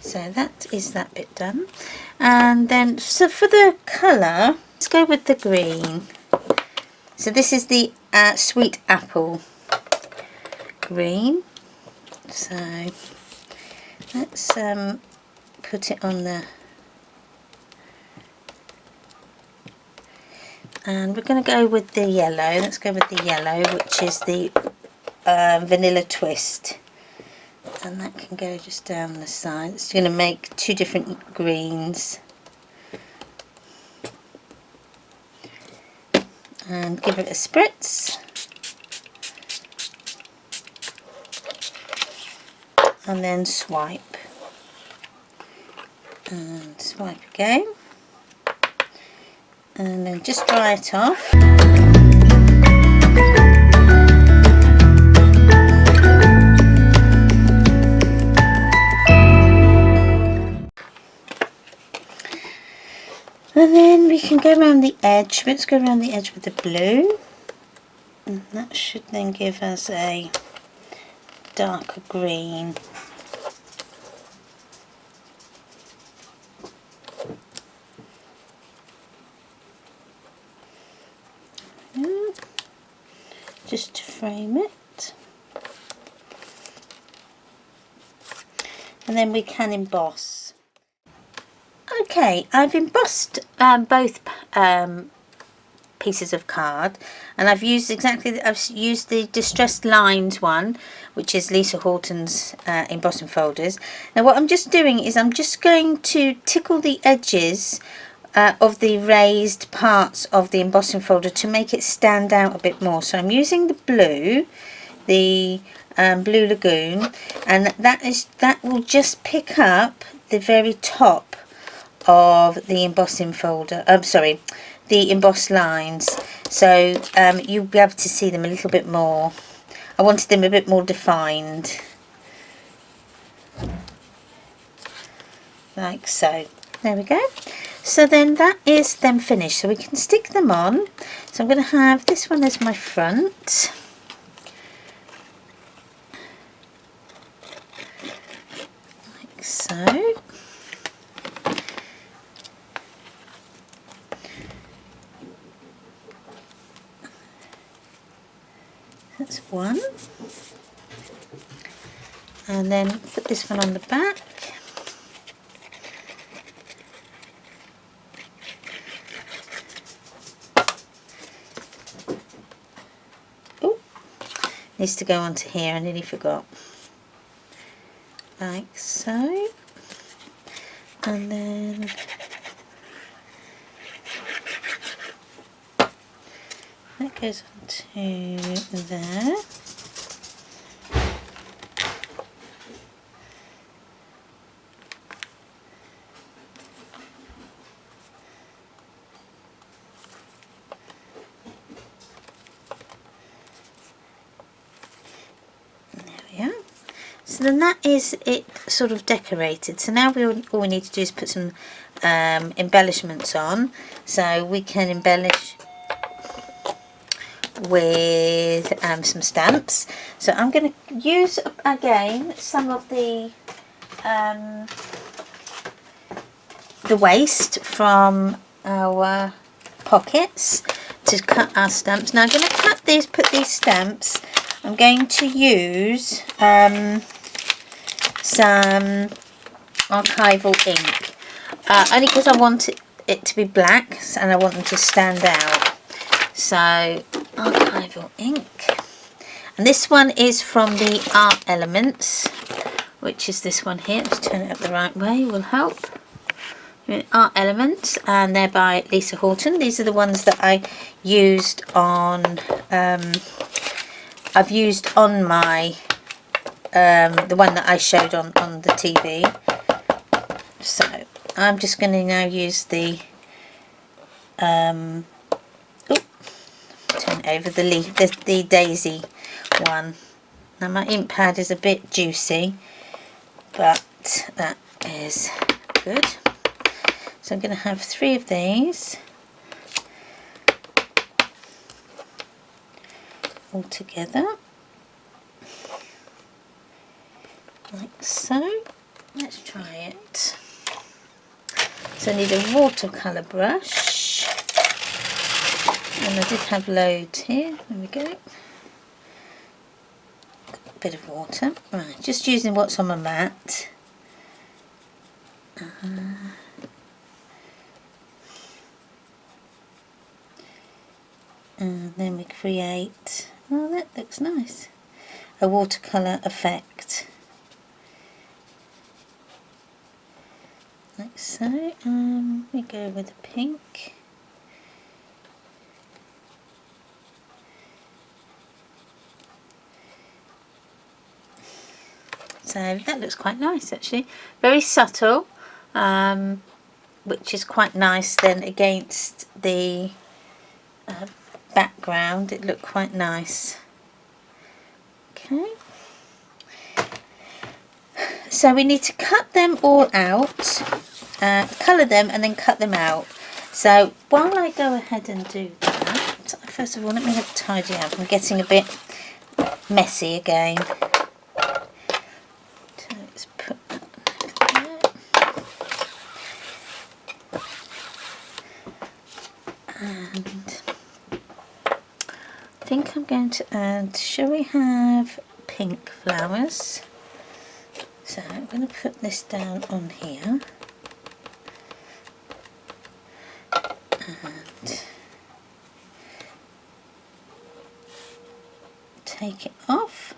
So that is that bit done. And then, so for the colour, let's go with the green. So this is the sweet apple green. So let's put it on there. And we're going to go with the yellow. Let's go with the yellow, which is the vanilla twist. And that can go just down the side. It's going to make two different greens. And give it a spritz. and then swipe. And swipe again. And then just dry it off. And then we can go around the edge. Let's go around the edge with the blue. And that should then give us a darker green. Just to frame it. And then we can emboss. Okay, I've embossed both pieces of card, and I've used the Distressed Lines one, which is Lisa Horton's embossing folders. Now what I'm just doing is I'm just going to tickle the edges of the raised parts of the embossing folder to make it stand out a bit more. So I'm using the blue, Blue Lagoon, and that will just pick up the very top of the embossing folder. The embossed lines. So you'll be able to see them a little bit more. I wanted them a bit more defined, like so. There we go. So then that is then finished. So we can stick them on. So I'm going to have this one as my front. Like so. That's one. And then put this one on the back. Oh, needs to go onto here, I nearly forgot. Like so. And then that goes onto there. So then that is it sort of decorated. So now all we need to do is put some embellishments on. So we can embellish with some stamps. So I'm going to use again some of the waste from our pockets to cut our stamps. Now I'm going to put these stamps. I'm going to use some archival ink, only because I want it to be black and I want them to stand out. So archival ink, and this one is from the Art Elements, which is this one here. Let's turn it up the right way, will help. Art Elements, and they're by Lisa Horton. These are the ones that I used on I've used on my the one that I showed on the TV. So I'm just going to now use the turn over the daisy one. Now my ink pad is a bit juicy, but that is good. So I'm going to have 3 of these all together, like so. Let's try it. So I need a watercolour brush, and I did have loads here. There we go. Got a bit of water. Right, just using what's on my mat. And then we create, oh, that looks nice, a watercolour effect. Like so. We go with the pink. So that looks quite nice actually, very subtle, which is quite nice then against the background. It looked quite nice. Okay, so we need to cut them all out, colour them and then cut them out. So while I go ahead and do that, first of all let me have tidy up. I'm getting a bit messy again. So let's put that there. And I think I'm going to add, shall we have pink flowers? So I'm going to put this down on here. And take it off.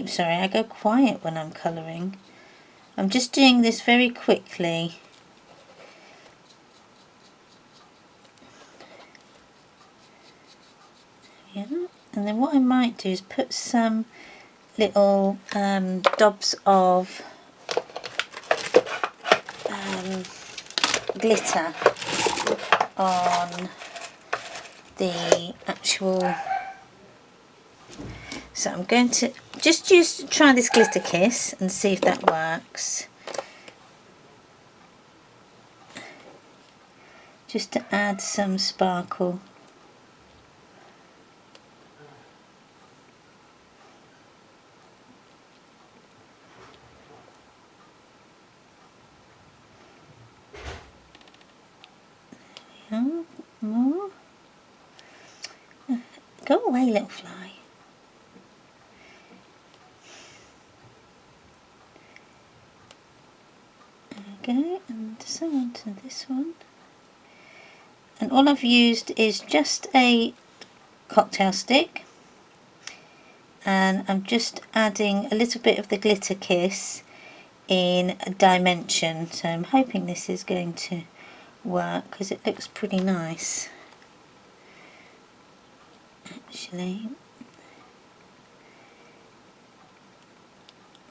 Sorry, I go quiet when I'm colouring. I'm just doing this very quickly. Yeah, and then what I might do is put some little dobs of glitter on the actual. So I'm going to just try this glitter kiss and see if that works. Just to add some sparkle. There we go. More. Go away, little fly. Okay, and so on to this one. And all I've used is just a cocktail stick, and I'm just adding a little bit of the glitter kiss in a dimension. So I'm hoping this is going to work because it looks pretty nice actually.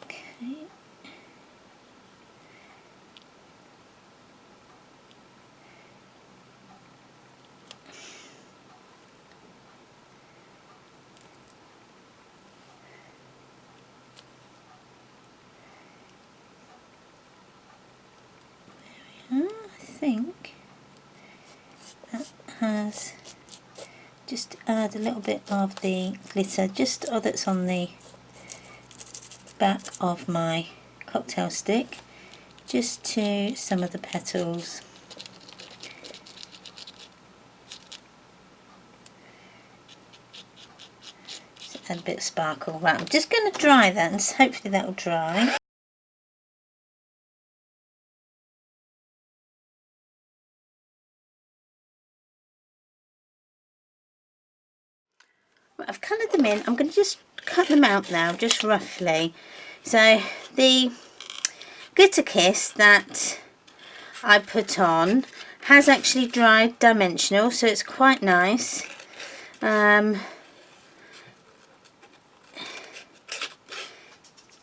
Okay. I think that has, just add a little bit of the glitter, just that's on the back of my cocktail stick, just to some of the petals. Just add a bit of sparkle. Right, I'm just going to dry that and hopefully that will dry. I've coloured them in. I'm going to just cut them out now, just roughly. So the glitter kiss that I put on has actually dried dimensional, so it's quite nice.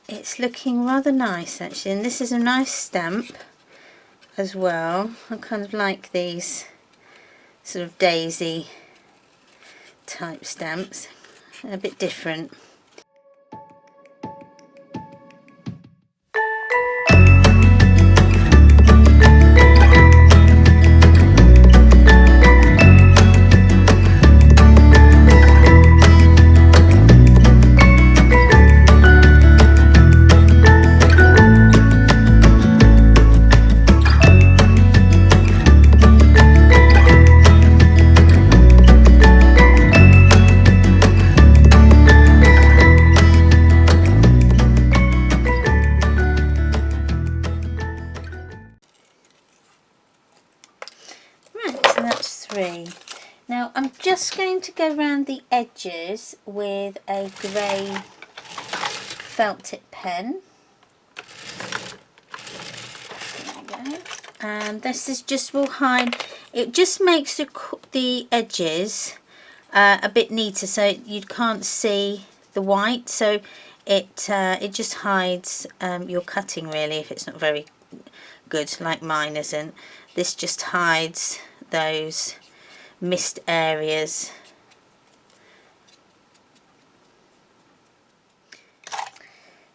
It's looking rather nice actually, and this is a nice stamp as well. I kind of like these sort of daisy type stamps, a bit different. just going to go around the edges with a grey felt tip pen. There we go. And this is just will hide, it just makes the edges a bit neater, so you can't see the white, so it just hides your cutting really if it's not very good, like mine isn't. This just hides those missed areas.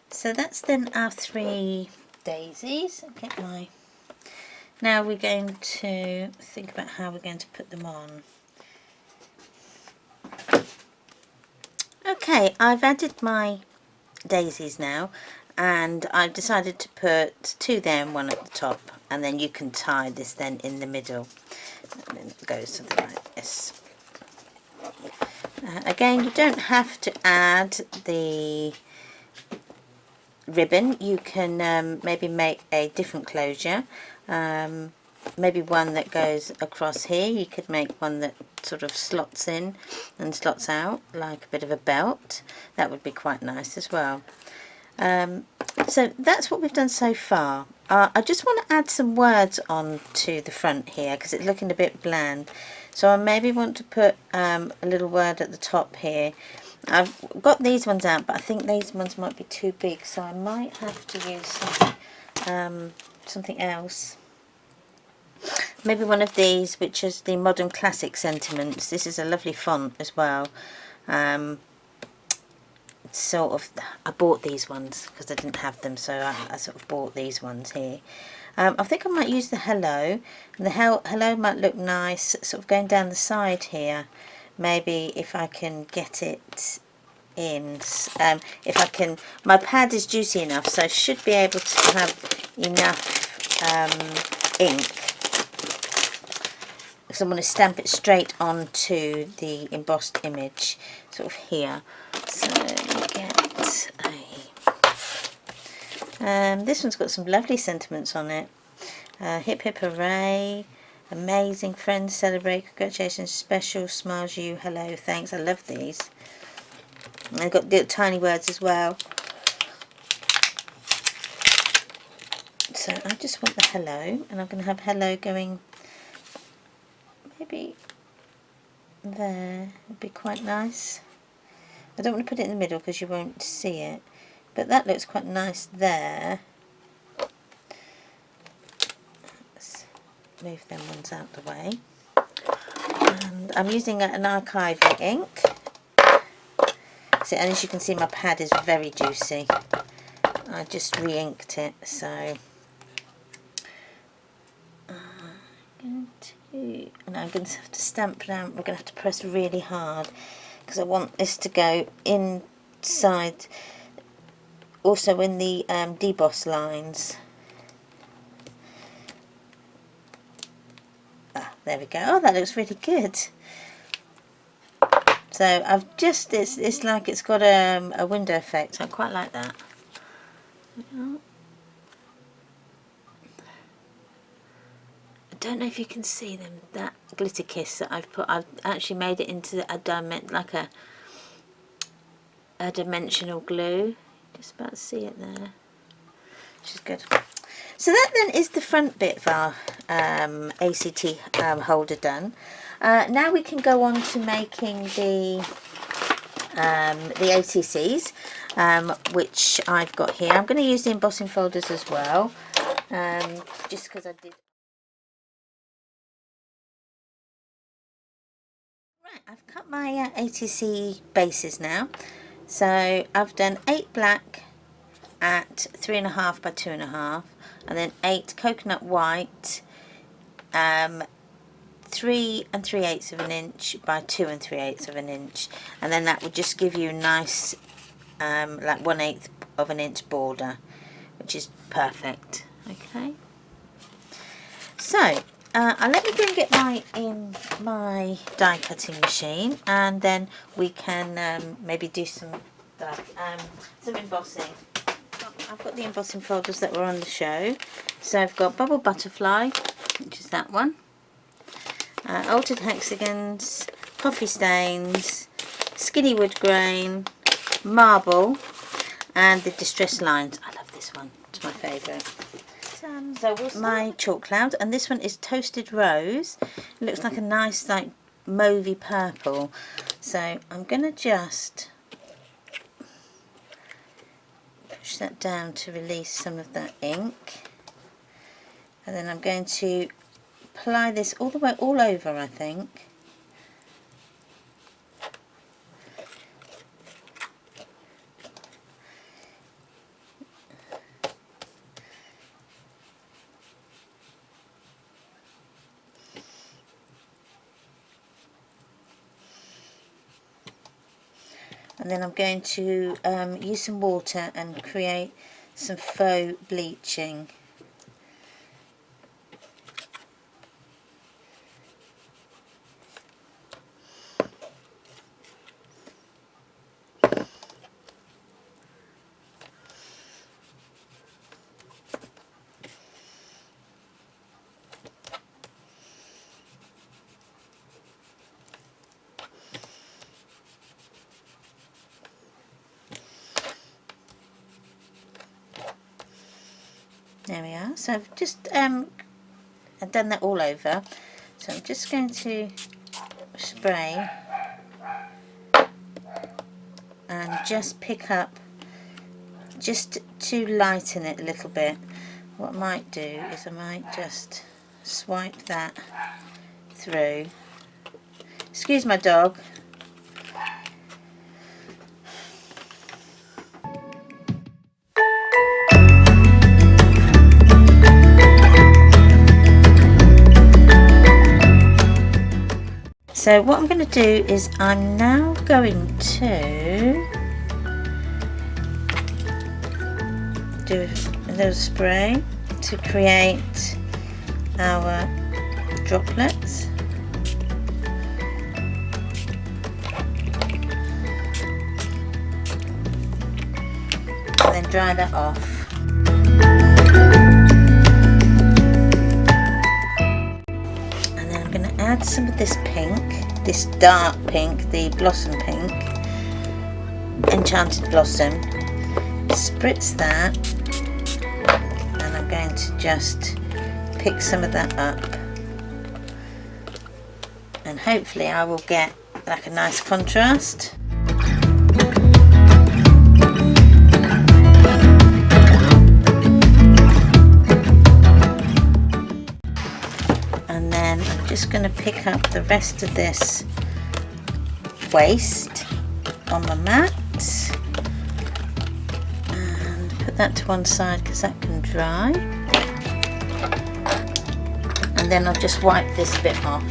So that's then our 3 daisies. Okay, now we're going to think about how we're going to put them on. Okay, I've added my daisies now, and I've decided to put 2 there and 1 at the top, and then you can tie this then in the middle, and then it goes something like this. Again, you don't have to add the ribbon. You can maybe make a different closure, maybe one that goes across here. You could make one that sort of slots in and slots out like a bit of a belt. That would be quite nice as well. So that's what we've done so far. I just want to add some words on to the front here because it's looking a bit bland, so I maybe want to put a little word at the top here. I've got these ones out, but I think these ones might be too big, so I might have to use something else. Maybe one of these, which is the Modern Classic Sentiments. This is a lovely font as well. Sort of, I bought these ones because I didn't have them, so I sort of bought these ones here. I think I might use the hello, and the hello might look nice sort of going down the side here. Maybe if I can get it in, if I can, my pad is juicy enough, so I should be able to have enough ink, because I'm going to stamp it straight onto the embossed image sort of here. So let me get this one's got some lovely sentiments on it. Hip hip hooray, amazing, friends celebrate, congratulations, special, smiles you, hello, thanks. I love these. And I've got little tiny words as well. So I just want the hello, and I'm going to have hello going maybe there. Would be quite nice. I don't want to put it in the middle because you won't see it, but that looks quite nice there. Let's move them ones out the way. And I'm using an archival ink. So, and as you can see, my pad is very juicy. I just re-inked it, so and I'm going to have to stamp down. We're going to have to press really hard because I want this to go inside, also in the deboss lines. There we go. Oh, that looks really good. So I've just, it's like it's got a window effect. I quite like that. I don't know if you can see them, that glitter kiss that I've put. I've actually made it into a dimensional glue. Just about to see it there, which is good. So that then is the front bit of our ACT holder done. Now we can go on to making the ATCs, which I've got here. I'm going to use the embossing folders as well, just because I did. Right, I've cut my ATC bases now. So I've done 8 black at 3.5 by 2.5, and then 8 coconut white, 3 3/8 of an inch by 2 3/8 of an inch, and then that would just give you a nice like 1/8 of an inch border, which is perfect. Okay, so let me go and get my die cutting machine, and then we can maybe do some embossing. I've got the embossing folders that were on the show. So I've got Bubble Butterfly, which is that one, Altered Hexagons, coffee stains, skinny wood grain, marble, and the distressed lines. I love this one, it's my favourite. So my chalk cloud, and this one is toasted rose. It looks like a nice like mauvey purple. So I'm going to just push that down to release some of that ink, and then I'm going to apply this all the way all over, I think. And then I'm going to use some water and create some faux bleaching. There we are. So I've just I've done that all over. So I'm just going to spray and just pick up, just to lighten it a little bit. What I might do is I might just swipe that through. Excuse my dog. So what I'm going to do is I'm now going to do a little spray to create our droplets. And then dry that off. Add some of this pink, this dark pink, the blossom pink, enchanted blossom, spritz that, and I'm going to just pick some of that up, and hopefully I will get like a nice contrast. Just going to pick up the rest of this waste on the mat and put that to one side because that can dry, and then I'll just wipe this bit off.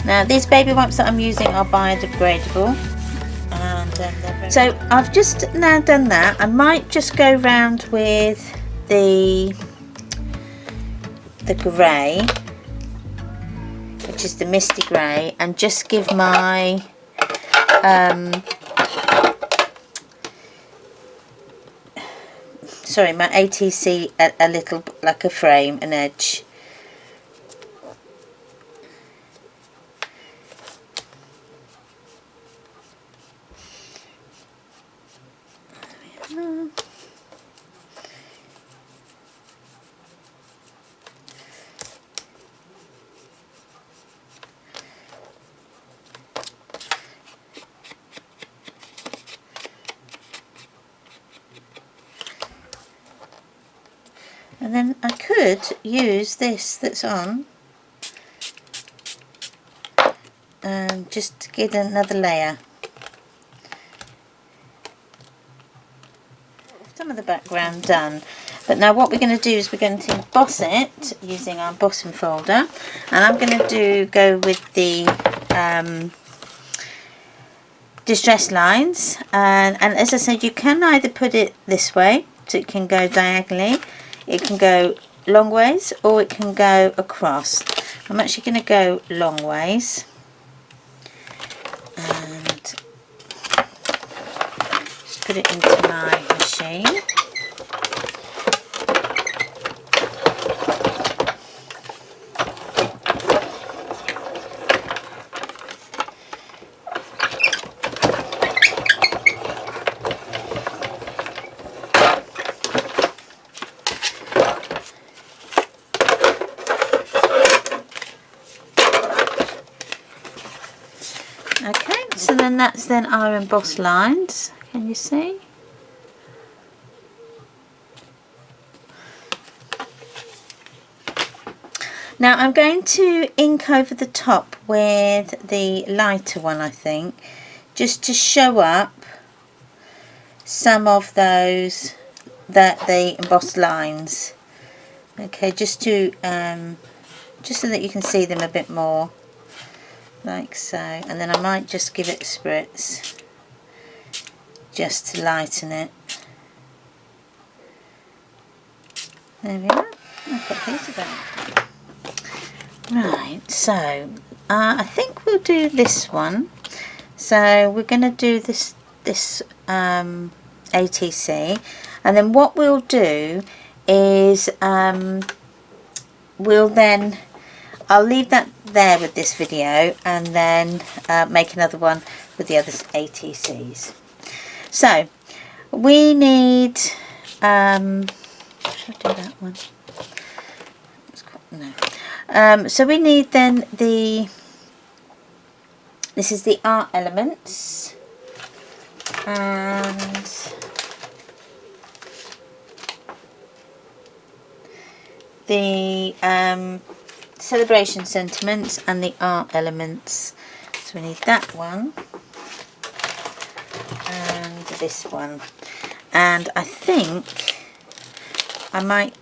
Now these baby wipes that I'm using are biodegradable, and so I've just now done that. I might just go round with the grey, which is the misty grey, and just give my my ATC a little, like a frame, an edge. And then I could use this that's on and just get another layer. Some of the background done, but now what we're going to do is we're going to emboss it using our embossing folder, and I'm going to go with the distress lines, and as I said, you can either put it this way, so it can go diagonally, it can go long ways, or it can go across. I'm actually going to go long ways, and just put it into my machine. so then that's then our embossed lines. Can you see? Now I'm going to ink over the top with the lighter one, I think, just to show up some of those, the embossed lines. Okay, just so that you can see them a bit more, like so. And then I might just give it a spritz, just to lighten it. There we are. I've got these about. Right, so I think we'll do this one. So we're going to do this ATC, and then what we'll do is I'll leave that there with this video, and then make another one with the other ATCs. So we need should I do that one? No. So we need then this is the art elements, and the celebration sentiments and the art elements. So we need that one and this one, and I think I might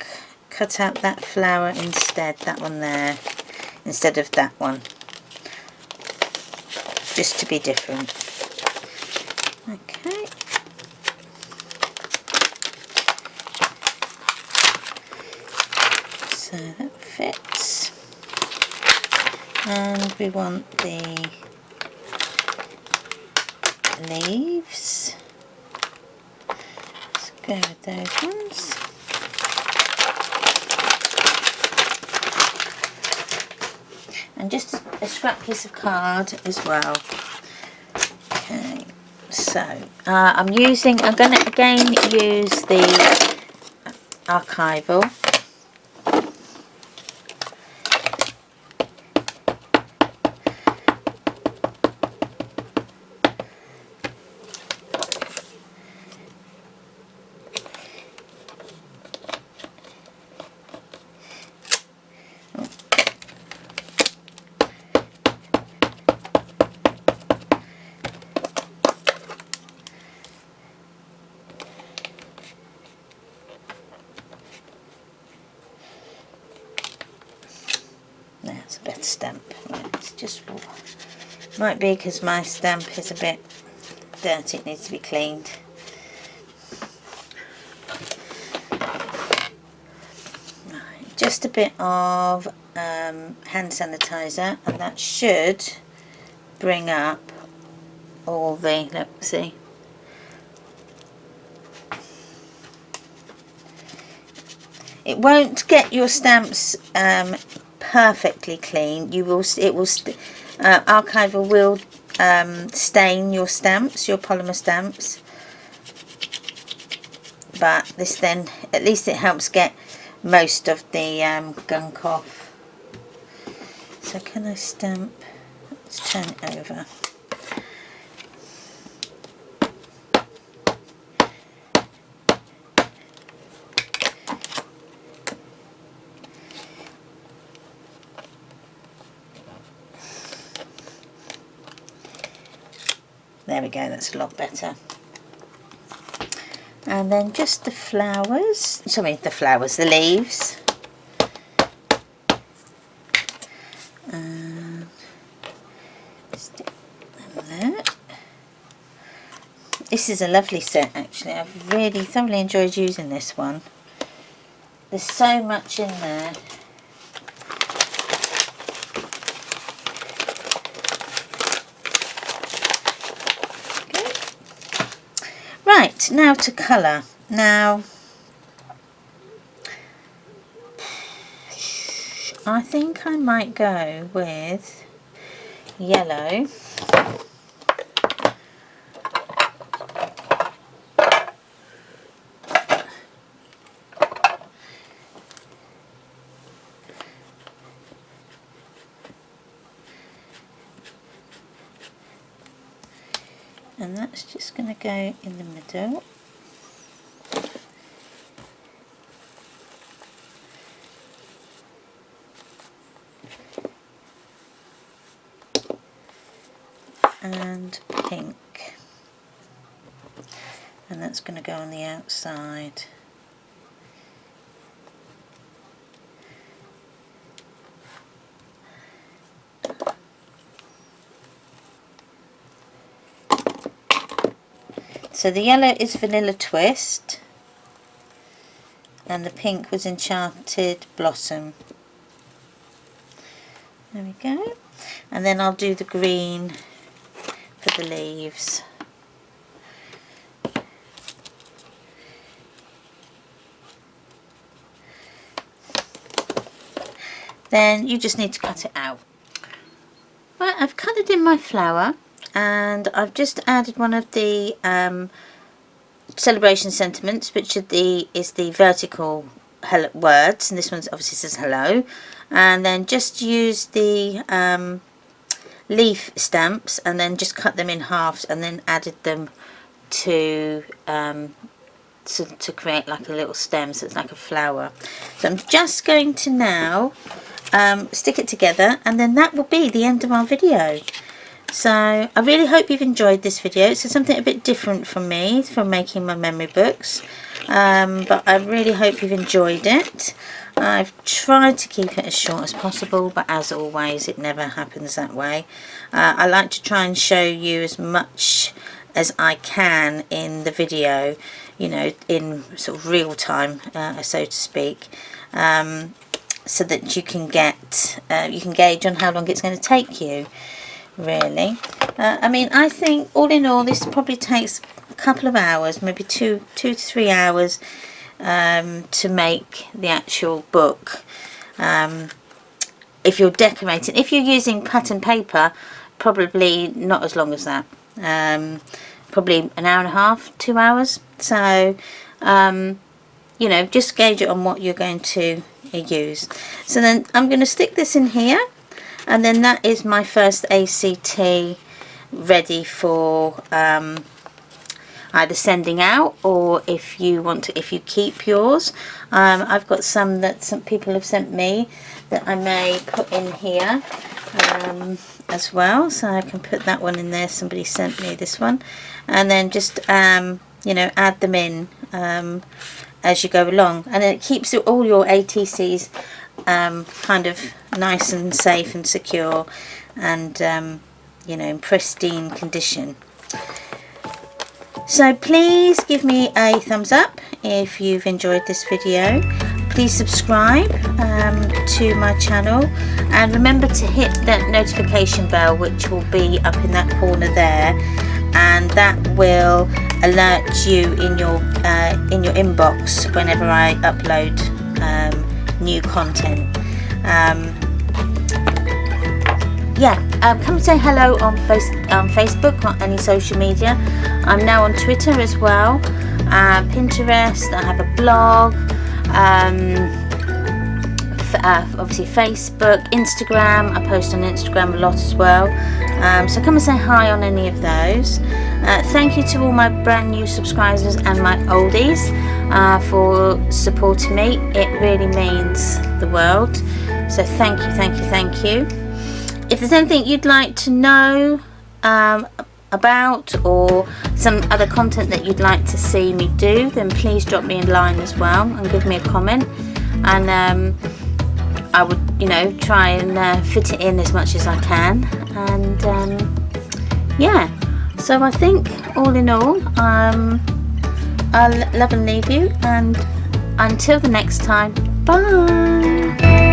cut out that flower instead, that one there, instead of that one, just to be different. Okay. So that fits. And we want the leaves. Let's go with those ones. And just a scrap piece of card as well. Okay, so I'm going to again use the archival. That's a better stamp. Right, it's just might be because my stamp is a bit dirty, it needs to be cleaned. Right, just a bit of hand sanitizer, and that should bring up all the, let's see. It won't get your stamps perfectly clean. Archival will stain your stamps, your polymer stamps, but this then, at least it helps get most of the gunk off. So can I stamp? Let's turn it over. There we go, that's a lot better. And then just the flowers, the leaves. Stick them there. This is a lovely set actually, I've really thoroughly enjoyed using this one. There's so much in there. Right, now to colour. Now, I think I might go with yellow. and that's just going to go in the middle. And pink, and that's going to go on the outside. So the yellow is Vanilla Twist and the pink was Enchanted Blossom. There we go. And then I'll do the green for the leaves. Then you just need to cut it out. Right, I've cut it in my flower, and I've just added one of the celebration sentiments, which is the vertical hello words, and this one obviously says hello. And then just use the leaf stamps and then just cut them in halves and then added them to create like a little stem, so it's like a flower. So I'm just going to now stick it together, and then that will be the end of our video. So I really hope you've enjoyed this video. It's something a bit different from me, from making my memory books, but I really hope you've enjoyed it. I've tried to keep it as short as possible, but as always it never happens that way. I like to try and show you as much as I can in the video, you know, in sort of real time, so to speak, so that you can gauge on how long it's going to take you, really. I mean, I think all in all this probably takes a couple of hours, maybe two to 3 hours to make the actual book. If you're decorating, if you're using pattern paper, probably not as long as that. Probably an hour and a half, 2 hours. So you know, just gauge it on what you're going to use. So then I'm going to stick this in here, and then that is my first ACT ready for either sending out, or if you want to, if you keep yours. I've got some that some people have sent me that I may put in here as well, so I can put that one in there. Somebody sent me this one, and then just you know, add them in as you go along, and then it keeps all your ATCs kind of nice and safe and secure, and you know, in pristine condition. So please give me a thumbs up if you've enjoyed this video. Please subscribe to my channel, and remember to hit that notification bell, which will be up in that corner there, and that will alert you in your inbox whenever I upload new content. Come say hello on Facebook or any social media. I'm now on Twitter as well, Pinterest. I have a blog, obviously Facebook, Instagram. I post on Instagram a lot as well. So come and say hi on any of those. Thank you to all my brand new subscribers and my oldies for supporting me. It really means the world. So thank you, thank you, thank you. If there's anything you'd like to know about, or some other content that you'd like to see me do, then please drop me a line as well and give me a comment, and I would, you know, try and fit it in as much as I can. And yeah, so I think all in all, I'll love and leave you, and until the next time, bye.